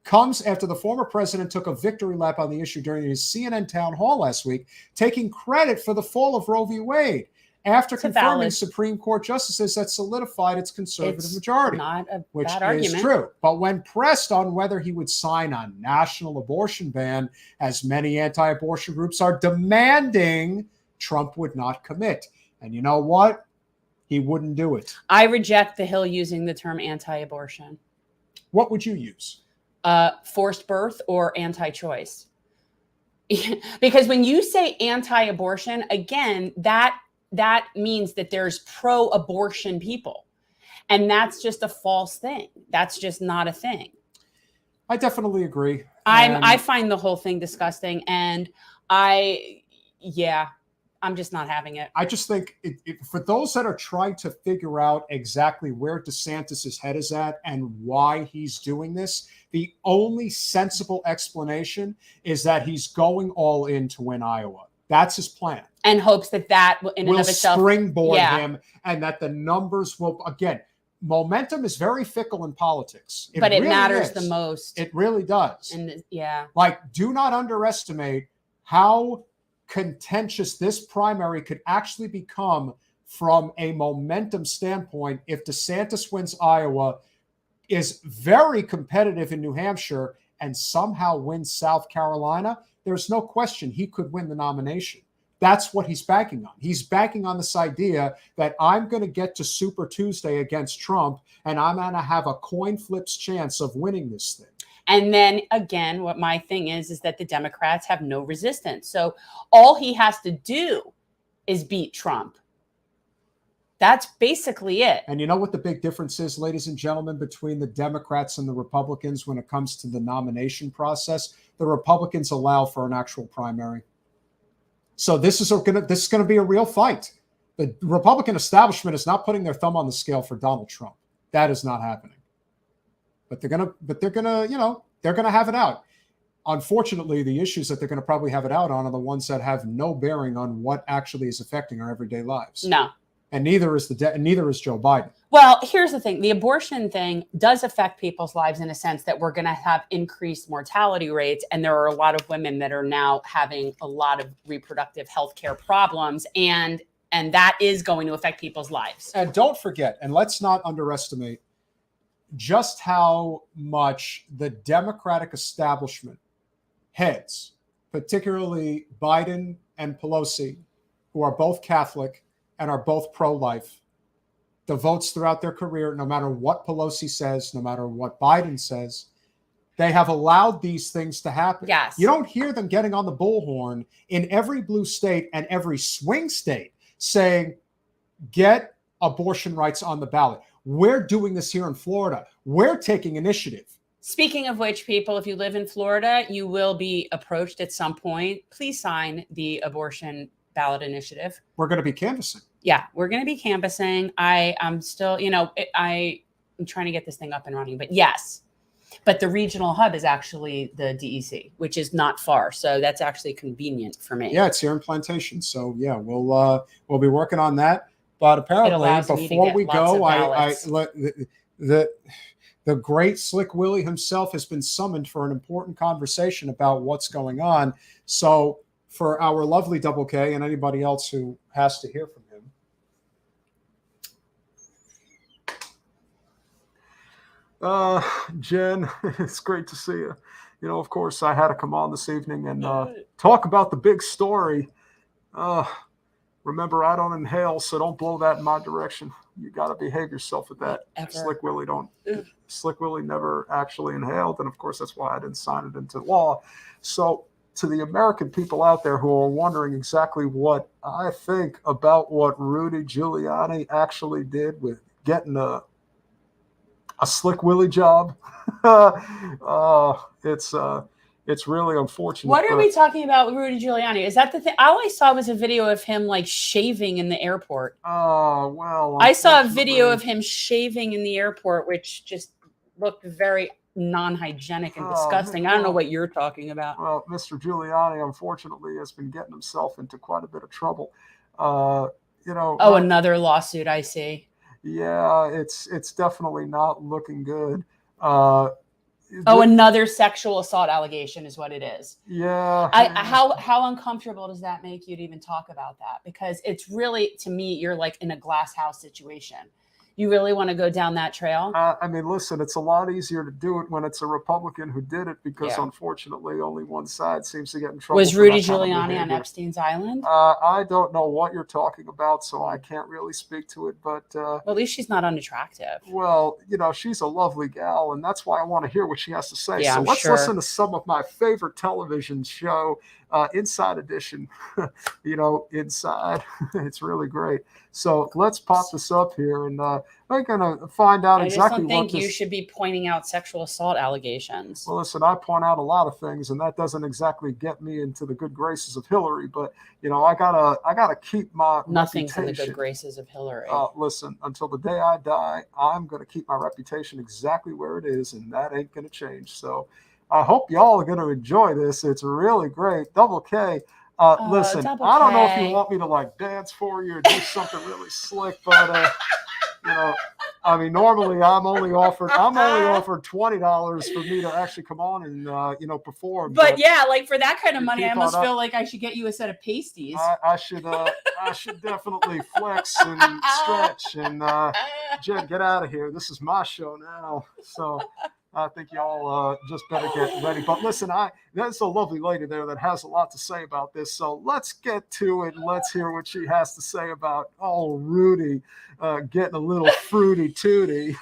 comes after the former president took a victory lap on the issue during his CNN town hall last week, taking credit for the fall of Roe v. Wade, after confirming Supreme Court justices that solidified its conservative majority. Not a which bad is argument. true. But when pressed on whether he would sign a national abortion ban, as many anti-abortion groups are demanding, Trump would not commit. And you know what? He wouldn't do it. I reject the Hill using the term anti-abortion. What would you use? Forced birth or anti-choice. Because when you say anti-abortion, again, that means that there's pro-abortion people. And that's just a false thing. That's just not a thing. I definitely agree. I find the whole thing disgusting. And I'm just not having it. I just think for those that are trying to figure out exactly where DeSantis' head is at and why he's doing this, the only sensible explanation is that he's going all in to win Iowa. That's his plan. And hopes that in and of itself springboard him, and that the numbers will, again, momentum is very fickle in politics. But it really matters the most. It really does. And do not underestimate how contentious this primary could actually become from a momentum standpoint if DeSantis wins Iowa, is very competitive in New Hampshire, and somehow wins South Carolina. there's no question he could win the nomination. That's what he's banking on. He's banking on this idea that I'm going to get to Super Tuesday against Trump, and I'm going to have a coin flip's chance of winning this thing. And then again, what my thing is that the Democrats have no resistance. So all he has to do is beat Trump. That's basically it. And you know what the big difference is, ladies and gentlemen, between the Democrats and the Republicans when it comes to the nomination process? The Republicans allow for an actual primary. So this is going to be a real fight. The Republican establishment is not putting their thumb on the scale for Donald Trump. That is not happening. But they're gonna have it out. Unfortunately, the issues that they're going to probably have it out on are the ones that have no bearing on what actually is affecting our everyday lives. No. And neither is Joe Biden. Well, here's the thing. The abortion thing does affect people's lives in a sense that we're going to have increased mortality rates. And there are a lot of women that are now having a lot of reproductive health care problems. And that is going to affect people's lives. And don't forget, and let's not underestimate just how much the Democratic establishment heads, particularly Biden and Pelosi, who are both Catholic and are both pro-life, the votes throughout their career, no matter what Pelosi says, no matter what Biden says, they have allowed these things to happen. Yes. You don't hear them getting on the bullhorn in every blue state and every swing state saying, get abortion rights on the ballot. We're doing this here in Florida. We're taking initiative. Speaking of which, people, if you live in Florida, you will be approached at some point. Please sign the abortion ballot initiative. We're going to be canvassing. Yeah, we're going to be canvassing. I'm still, I'm trying to get this thing up and running, but yes. But the regional hub is actually the DEC, which is not far. So that's actually convenient for me. Yeah, it's here in Plantation. So yeah, we'll be working on that. But apparently, before we go, the great Slick Willie himself has been summoned for an important conversation about what's going on. So for our lovely Double K and anybody else who has to hear from him. Jen, it's great to see you. Of course, I had to come on this evening and talk about the big story. Remember, I don't inhale, so don't blow that in my direction. You got to behave yourself with that. Slick Willie don't. Slick Willie never actually inhaled, and of course, that's why I didn't sign it into law. So, to the American people out there who are wondering exactly what I think about what Rudy Giuliani actually did with getting a Slick Willie job, it's really unfortunate. What are we talking about with Rudy Giuliani? Is that the thing? All I saw was a video of him like shaving in the airport. Oh, well. I saw a video of him shaving in the airport, which just looked very non-hygienic and disgusting. I don't know what you're talking about. Well, Mr. Giuliani, unfortunately, has been getting himself into quite a bit of trouble. Another lawsuit, I see. Yeah, it's definitely not looking good. Another sexual assault allegation is what it is. Yeah. How uncomfortable does that make you to even talk about that? Because it's really, to me, you're like in a glass house situation. You really want to go down that trail? Listen, it's a lot easier to do it when it's a Republican who did it because, unfortunately, only one side seems to get in trouble. Was Rudy Giuliani on Epstein's Island? I don't know what you're talking about, so I can't really speak to it. But well, at least she's not unattractive. Well, she's a lovely gal, and that's why I want to hear what she has to say. Yeah, so let's listen to some of my favorite television show, Inside Edition. Inside. It's really great. So let's pop this up here, and we're going to find out exactly what I don't think you should be pointing out sexual assault allegations. Well, listen, I point out a lot of things, and that doesn't exactly get me into the good graces of Hillary. But I gotta keep my Nothing's reputation. in the good graces of Hillary. Listen, until the day I die, I'm going to keep my reputation exactly where it is, and that ain't going to change. So I hope y'all are going to enjoy this. It's really great. Double K. Listen, I don't know if you want me to dance for you or do something really slick, but normally I'm only offered $20 for me to actually come on and perform. But yeah, for that kind of money, I almost feel like I should get you a set of pasties. I should definitely flex and stretch and Jen, get out of here. This is my show now. So I think y'all just better get ready. But listen, there's a lovely lady there that has a lot to say about this. So let's get to it. Let's hear what she has to say about, Rudy getting a little fruity tooty.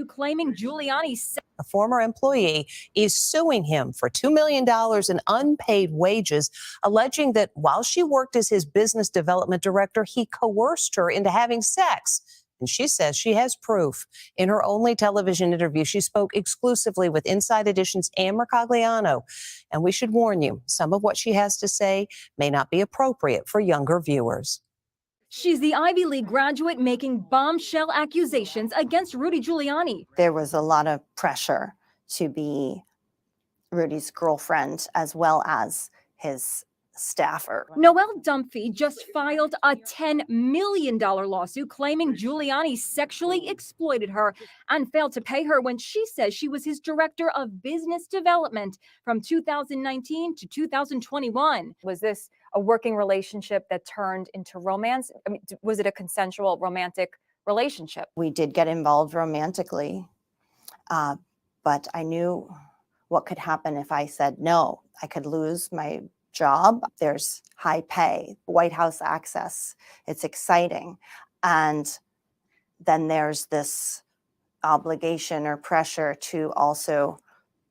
Claiming Giuliani's a former employee is suing him for $2 million in unpaid wages, alleging that while she worked as his business development director, he coerced her into having sex. And she says she has proof. In her only television interview, she spoke exclusively with Inside Edition's Ann Mercogliano. And we should warn you, some of what she has to say may not be appropriate for younger viewers. She's the Ivy League graduate making bombshell accusations against Rudy Giuliani. There was a lot of pressure to be Rudy's girlfriend as well as his staffer. Noelle Dunphy just filed a $10 million lawsuit claiming Giuliani sexually exploited her and failed to pay her when she says she was his director of business development from 2019 to 2021. Was this a working relationship that turned into romance? I mean, was it a consensual romantic relationship? We did get involved romantically, but I knew what could happen if I said no. I could lose my job. There's high pay, White House access. It's exciting. And then there's this obligation or pressure to also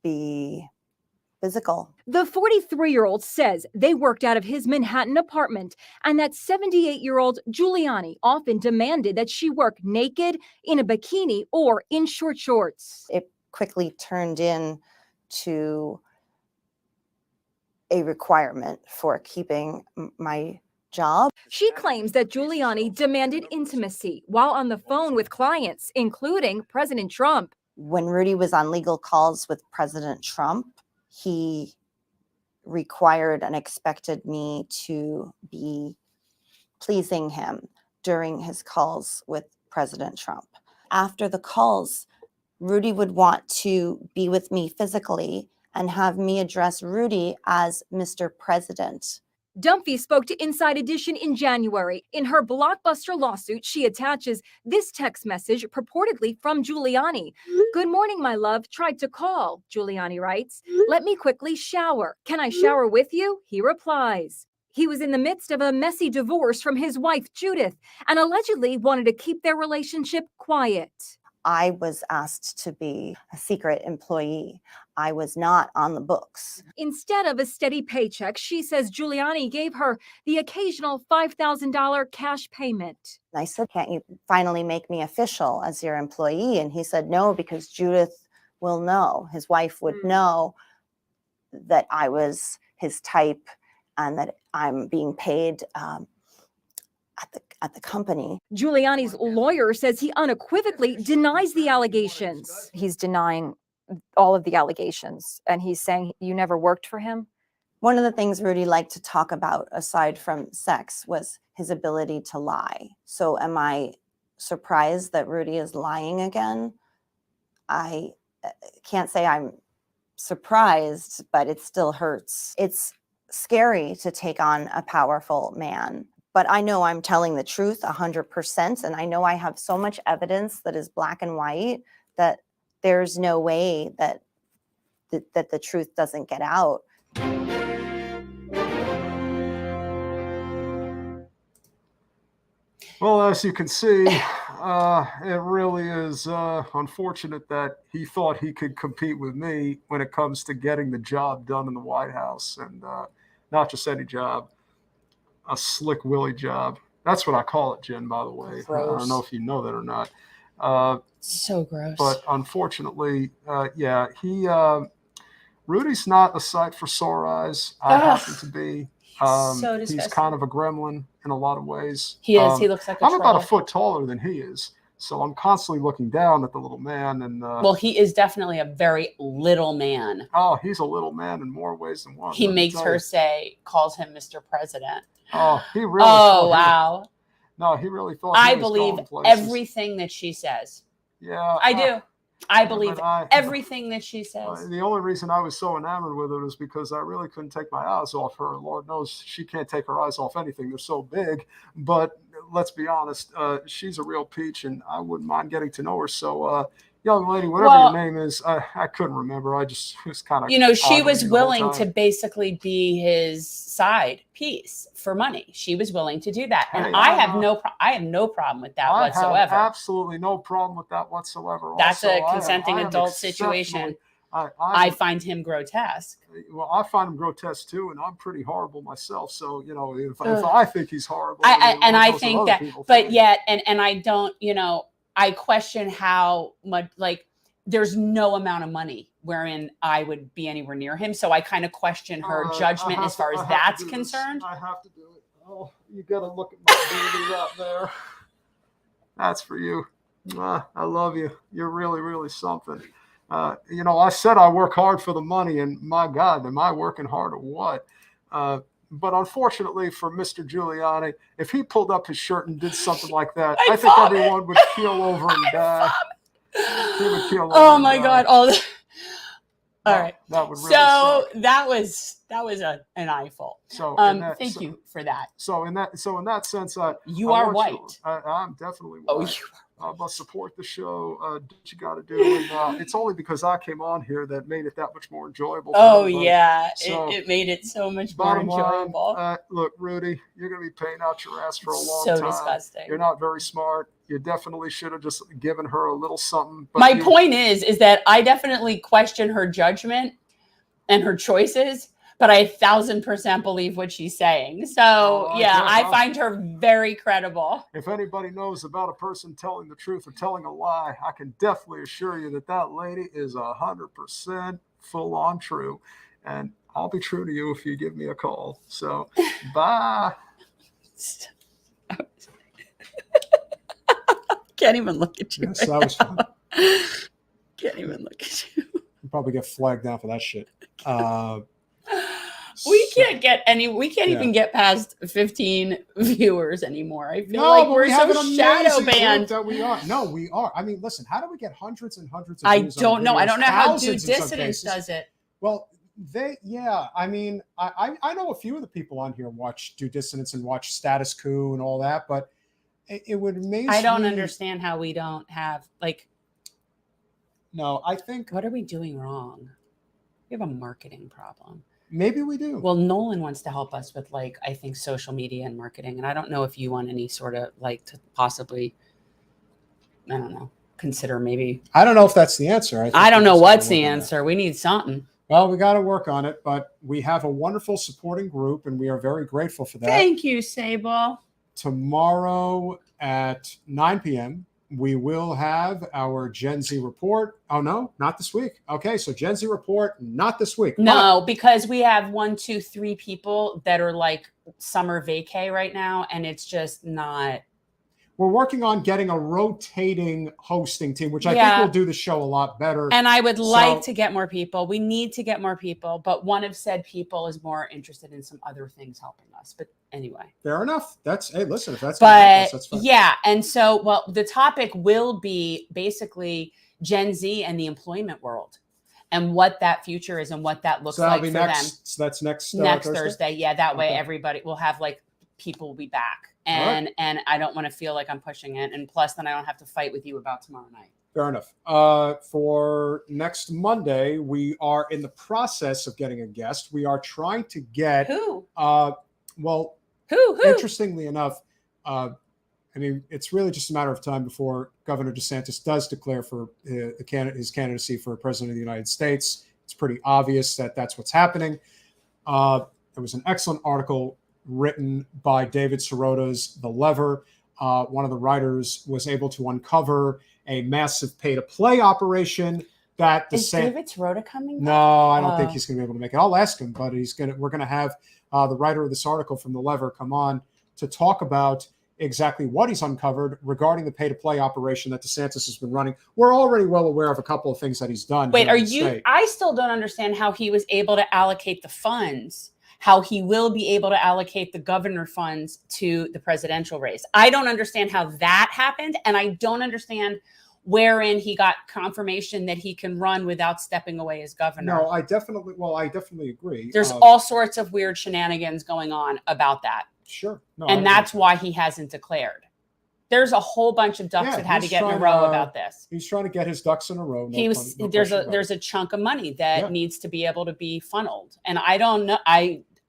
be physical. The 43-year-old says they worked out of his Manhattan apartment and that 78-year-old Giuliani often demanded that she work naked, in a bikini, or in short shorts. It quickly turned into a requirement for keeping my job. She claims that Giuliani demanded intimacy while on the phone with clients, including President Trump. When Rudy was on legal calls with President Trump, he required and expected me to be pleasing him during his calls with President Trump. After the calls, Rudy would want to be with me physically and have me address Rudy as Mr. President. Dunphy spoke to Inside Edition in January. In her blockbuster lawsuit, she attaches this text message purportedly from Giuliani. "Good morning, my love. Tried to call," Giuliani writes. "Let me quickly shower. Can I shower with you?" He replies. He was in the midst of a messy divorce from his wife, Judith, and allegedly wanted to keep their relationship quiet. I was asked to be a secret employee. I was not on the books. Instead of a steady paycheck, she says Giuliani gave her the occasional $5,000 cash payment. I said, "Can't you finally make me official as your employee?" And he said, "No, because Judith will know." His wife would know that I was his type and that I'm being paid at the company. Giuliani's lawyer says he unequivocally denies the allegations. He's denying all of the allegations, and he's saying you never worked for him. One of the things Rudy liked to talk about, aside from sex, was his ability to lie. So am I surprised that Rudy is lying again? I can't say I'm surprised, but it still hurts. It's scary to take on a powerful man. But I know I'm telling the truth 100%. And I know I have so much evidence that is black and white that there's no way that the truth doesn't get out. Well, as you can see, it really is unfortunate that he thought he could compete with me when it comes to getting the job done in the White House, and not just any job. A Slick Willie job. That's what I call it, Jen, by the way. Gross. I don't know if you know that or not. So gross. But unfortunately, Rudy's not a sight for sore eyes. I happen to be. So disgusting. He's kind of a gremlin in a lot of ways. He is. He looks like a I'm about a troll. foot taller than he is. So I'm constantly looking down at the little man. And Well, he is definitely a very little man. oh, he's a little man in more ways than one. He let me makes tell her you. calls him Mr. President. Oh, he really. Oh, thought wow. No, he really thought. I he was believe going places. everything that she says. Yeah, I do. I but believe I- everything that she says. The only reason I was so enamored with her is because I really couldn't take my eyes off her. Lord knows she can't take her eyes off anything. They're so big. But let's be honest, she's a real peach, and I wouldn't mind getting to know her. So, young lady, whatever your name is, I couldn't remember. I just was kind of, she was willing to basically be his side piece for money. She was willing to do that, and Hey, I have no problem with that whatsoever. I have absolutely no problem with that whatsoever. That's also, a consenting I am adult situation. I I find him grotesque. Well, I find him grotesque too, and I'm pretty horrible myself. So, if I think he's horrible, I think that, but yet, and I don't, I question how much, like, there's no amount of money wherein I would be anywhere near him. So I kind of question her judgment as far as that's concerned. I have to do it. Oh, you got to look at my baby right there. That's for you. I love you. You're really, really something. I said I work hard for the money, and my God, am I working hard or what? But unfortunately for Mr. Giuliani, if he pulled up his shirt and did something like that, I think everyone would keel over and die. He would keel over. Oh my God! All right. That would really suck. that was an eyeful. So thank you for that. So in that sense, you are white. I'm definitely white. Oh, you But support the show. Do what you got to do. And it's only because I came on here that made it that much more enjoyable. Oh, yeah. So, it made it so much more enjoyable. Look, Rudy, you're going to be paying out your ass for a long time. So disgusting. You're not very smart. You definitely should have just given her a little something. But my point is that I definitely question her judgment and her choices, but I 1,000% believe what she's saying. So, I find her very credible. If anybody knows about a person telling the truth or telling a lie, I can definitely assure you that lady is 100% full on true. And I'll be true to you if you give me a call. So, bye. Can't even look at you. Yes, that was fun. Can't even look at you. You probably get flagged down for that shit. We can't even get past 15 viewers anymore. I feel like we're so shadow banned. That we are. No, we are. I mean, listen, how do we get hundreds and hundreds of I views? don't know. I don't know how DeSantis does it. Well, I mean, I know a few of the people on here watch DeSantis and watch Status Quo and all that, but it would amaze me. I don't understand how we don't have, like. No, I think. What are we doing wrong? We have a marketing problem. Maybe we do. Well, Nolan wants to help us with, like, I think social media and marketing. And I don't know if you want any sort of, like, to possibly, I don't know, consider maybe. I don't know if that's the answer. I don't know what's the answer. We need something. Well, we got to work on it, but we have a wonderful supporting group, and we are very grateful for that. Thank you, Sable. Tomorrow at 9 p.m., we will have our Gen Z report. Oh, no, not this week. Okay, so Gen Z report, not this week. No, because we have 1, 2, 3 people that are like summer vacay right now, and it's just not. We're working on getting a rotating hosting team, which I think will do the show a lot better. And I would like to get more people. We need to get more people, but one of said people is more interested in some other things helping us. But anyway. Fair enough. Hey, listen, if that's that's fine. Yeah. And so, well, the topic will be basically Gen Z and the employment world and what that future is and what that looks like for them. So that's next Thursday. Yeah. That way everybody will have, like, people will be back. And I don't want to feel like I'm pushing it. And plus, then I don't have to fight with you about tomorrow night. Fair enough. For next Monday, we are in the process of getting a guest. We are trying to get who? Who? Interestingly enough, I mean, it's really just a matter of time before Governor DeSantis does declare for his candidacy for president of the United States. It's pretty obvious that that's what's happening. There was an excellent article written by David Sirota's The Lever. One of the writers was able to uncover a massive pay-to-play operation that is David Sirota coming? No, I don't think he's going to be able to make it. I'll ask him, but we're going to have the writer of this article from The Lever come on to talk about exactly what he's uncovered regarding the pay-to-play operation that DeSantis has been running. We're already well aware of a couple of things that he's done. Wait, I still don't understand how he was able to allocate the funds. How he will be able to allocate the governor funds to the presidential race. I don't understand how that happened, and I don't understand wherein he got confirmation that he can run without stepping away as governor. No, I definitely agree. There's all sorts of weird shenanigans going on about that. Sure. No, And that's why he hasn't declared. There's a whole bunch of ducks that had to get in a row about this. He's trying to get his ducks in a row. There's a chunk of money that needs to be able to be funneled. And I don't know.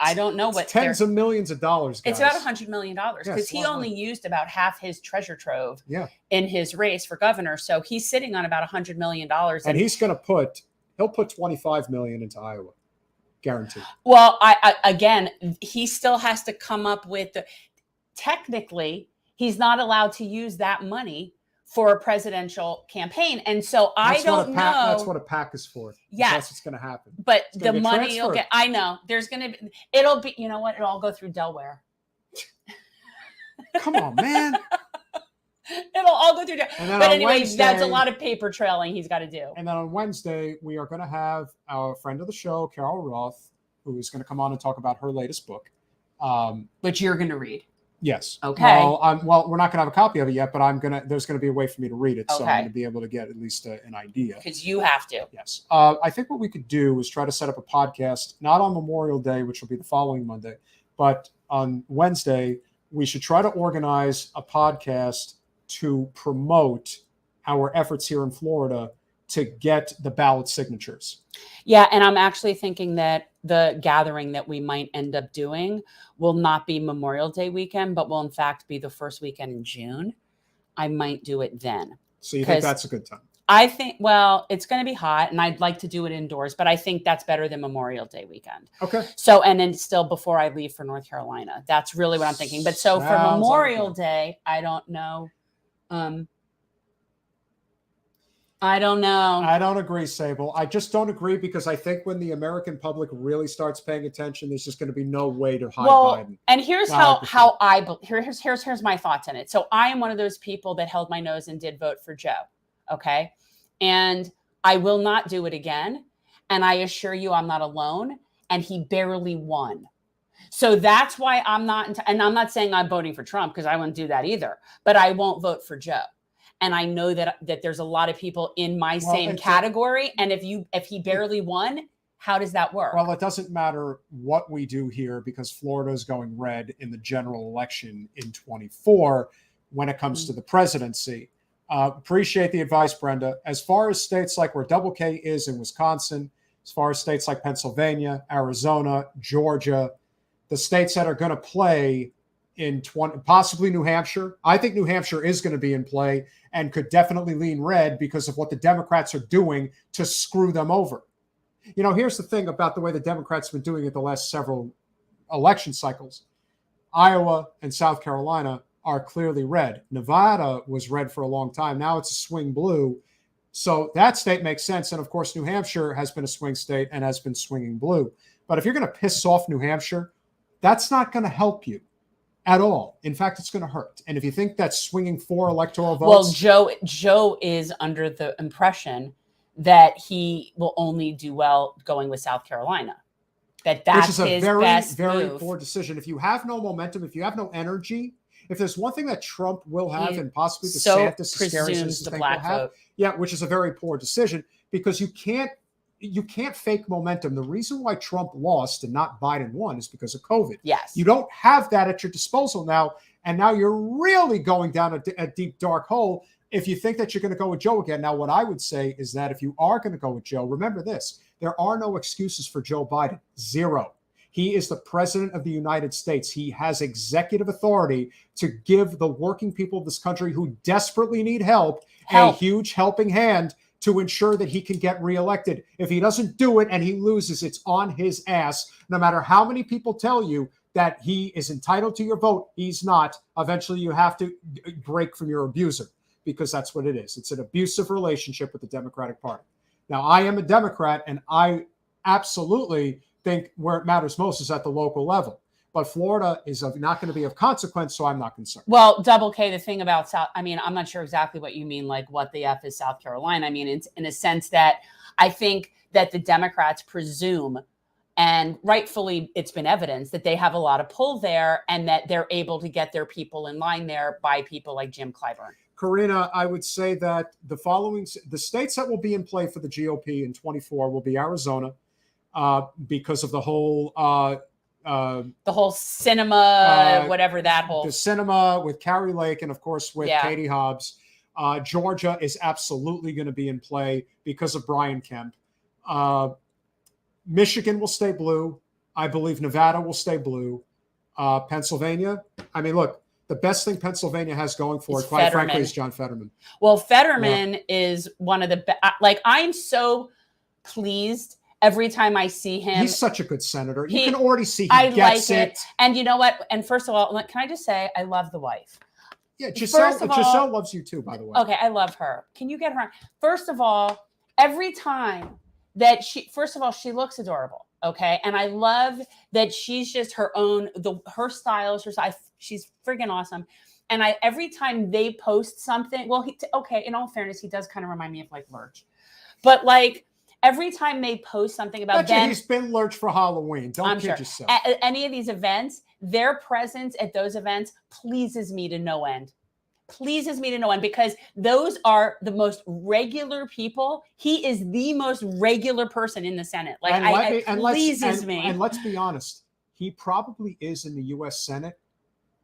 I don't know what tens of millions of dollars. Guys. It's about $100 million because he only used about half his treasure trove in his race for governor. So he's sitting on about $100 million. And he'll put 25 million into Iowa. Guaranteed. Well, again, he still has to come up with technically, he's not allowed to use that money for a presidential campain. And so I don't know. That's what a PAC is for. Yeah. That's what's going to happen. But the money you'll get, I know there's going to be, it'll be, you know what? It'll all go through Delaware. Come on, man. It'll all go through Delaware. But anyway, that's a lot of paper trailing he's got to do. And then on Wednesday, we are going to have our friend of the show, Carol Roth, who is going to come on and talk about her latest book. Which you're going to read. Yes. Okay. Well, we're not going to have a copy of it yet, but there's going to be a way for me to read it. Okay. So I'm going to be able to get at least an idea. Because you have to. Yes. I think what we could do is try to set up a podcast, not on Memorial Day, which will be the following Monday, but on Wednesday, we should try to organize a podcast to promote our efforts here in Florida to get the ballot signatures. Yeah. And I'm actually thinking that the gathering that we might end up doing will not be Memorial Day weekend, but will in fact be the first weekend in June. I might do it then. So you think that's a good time? I think, well, it's going to be hot and I'd like to do it indoors, but I think that's better than Memorial Day weekend. Okay. So, and then still before I leave for North Carolina, that's really what I'm thinking. But so for Memorial Day, I don't know. I don't know. I don't agree, Sable. I just don't agree because I think when the American public really starts paying attention, there's just going to be no way to hide Biden. And here's here's my thoughts on it. So I am one of those people that held my nose and did vote for Joe. Okay. And I will not do it again. And I assure you I'm not alone. And he barely won. So that's why I'm not, and I'm not saying I'm voting for Trump because I wouldn't do that either, but I won't vote for Joe. And I know that there's a lot of people in my same category. And if he barely won, how does that work? Well, it doesn't matter what we do here because Florida is going red in the general election in 24 when it comes to the presidency. Appreciate the advice, Brenda. As far as states like where Double K is in Wisconsin, as far as states like Pennsylvania, Arizona, Georgia, the states that are going to play in possibly New Hampshire. I think New Hampshire is going to be in play and could definitely lean red because of what the Democrats are doing to screw them over. You know, here's the thing about the way the Democrats have been doing it the last several election cycles. Iowa and South Carolina are clearly red. Nevada was red for a long time. Now it's a swing blue. So that state makes sense. And of course, New Hampshire has been a swing state and has been swinging blue. But if you're going to piss off New Hampshire, that's not going to help you at all. In fact, it's going to hurt. And if you think that's swinging 4 electoral votes. Well, Joe is under the impression that he will only do well going with South Carolina. That's which is a very move. poor decision. If you have no momentum, if you have no energy, if there's one thing that Trump will have and possibly DeSantis, presumes the black vote. Yeah, which is a very poor decision because you can't fake momentum. The reason why Trump lost and not Biden won is because of COVID. Yes. You don't have that at your disposal now. And now you're really going down a deep, dark hole if you think that you're going to go with Joe again. Now, what I would say is that if you are going to go with Joe, remember this, there are no excuses for Joe Biden. Zero. He is the president of the United States. He has executive authority to give the working people of this country who desperately need help a huge helping hand to ensure that he can get reelected. If he doesn't do it and he loses, it's on his ass. No matter how many people tell you that he is entitled to your vote, he's not. Eventually, you have to break from your abuser because that's what it is. It's an abusive relationship with the Democratic Party. Now, I am a Democrat, and I absolutely think where it matters most is at the local level. But Florida is not going to be of consequence, so I'm not concerned. Well, Double K, the thing about I'm not sure exactly what you mean, like what the F is South Carolina. I mean, it's in a sense that I think that the Democrats presume, and rightfully it's been evidenced, that they have a lot of pull there and that they're able to get their people in line there by people like Jim Clyburn. Karina, I would say that the states that will be in play for the GOP in 24 will be Arizona because of the whole The whole cinema, whatever that whole. The cinema with Carrie Lake and, of course, with Yeah. Katie Hobbs. Georgia is absolutely going to be in play because of Brian Kemp. Michigan will stay blue. I believe Nevada will stay blue. Pennsylvania, I mean, look, the best thing Pennsylvania has going for it, quite frankly, is John Fetterman. Well, Fetterman is one of the like, I'm so pleased every time I see him. He's such a good senator. You can already see he gets like it. And you know what? And first of all, can I just say, I love the wife. Yeah, Giselle loves you too, by the way. Okay, I love her. Can you get her on? First of all, every time that she looks adorable. Okay. And I love that she's just her own, her style is her style. She's friggin' awesome. And every time they post something, well, in all fairness, he does kind of remind me of like Lurch. But like every time they post something about them, he's been Lurch for Halloween. Don't kid yourself. At any of these events, their presence at those events pleases me to no end. Because those are the most regular people. He is the most regular person in the Senate. Like, it pleases me. And let's be honest, he probably is in the U.S. Senate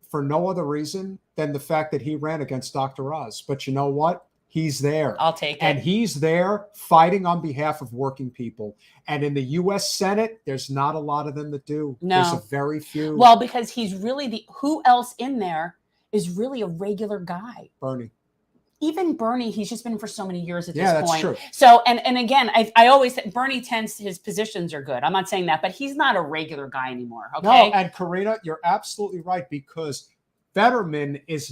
for no other reason than the fact that he ran against Dr. Oz. But you know what? He's there. I'll take it. And he's there fighting on behalf of working people. And in the U.S. Senate, there's not a lot of them that do. No. There's a very few. Well, because he's really who else in there is really a regular guy. Bernie. Even Bernie, he's just been for so many years at this point. That's true. So, and again, I always say Bernie his positions are good. I'm not saying that, but he's not a regular guy anymore. Okay. No, and Karina, you're absolutely right, because Fetterman is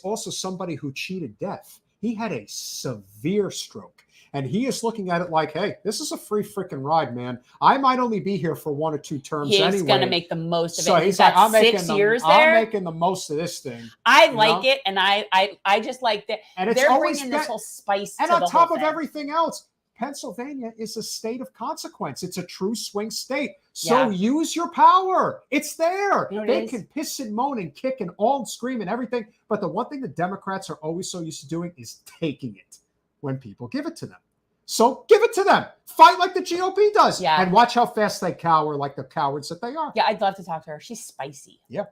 also somebody who cheated death. He had a severe stroke. And he is looking at it like, hey, this is a free freaking ride, man. I might only be here for 1 or 2 terms anyway. He's going to make the most of it. So he's got like, 6 years there. I'm making the most of this thing. I like it, and I just like that. And it's they're always bringing this whole spice and to on the top whole of thing. everything else, Pennsylvania is a state of consequence. It's a true swing state. So use your power. It's there. They can piss and moan and kick and all scream and everything. But the one thing the Democrats are always so used to doing is taking it when people give it to them. So give it to them. Fight like the GOP does. Yeah. And watch how fast they cower like the cowards that they are. Yeah, I'd love to talk to her. She's spicy. Yeah.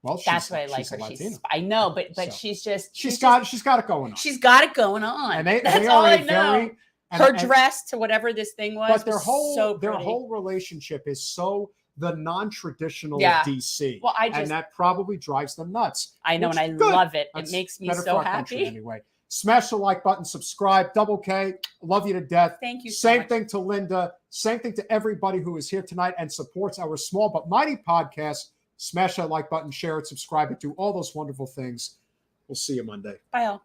Well, that's why I like her. I know, but she's got it going on. She's got it going on. And that's all I know. Her dress to whatever this thing was. But their whole relationship is so the non-traditional of DC. Well, and that probably drives them nuts. I know, and I love it. It makes me so happy. Anyway. Smash the like button, subscribe, Double K. Love you to death. Thank you. Same thing to Linda. Same thing to everybody who is here tonight and supports our small but mighty podcast. Smash that like button, share it, subscribe it, do all those wonderful things. We'll see you Monday. Bye, all.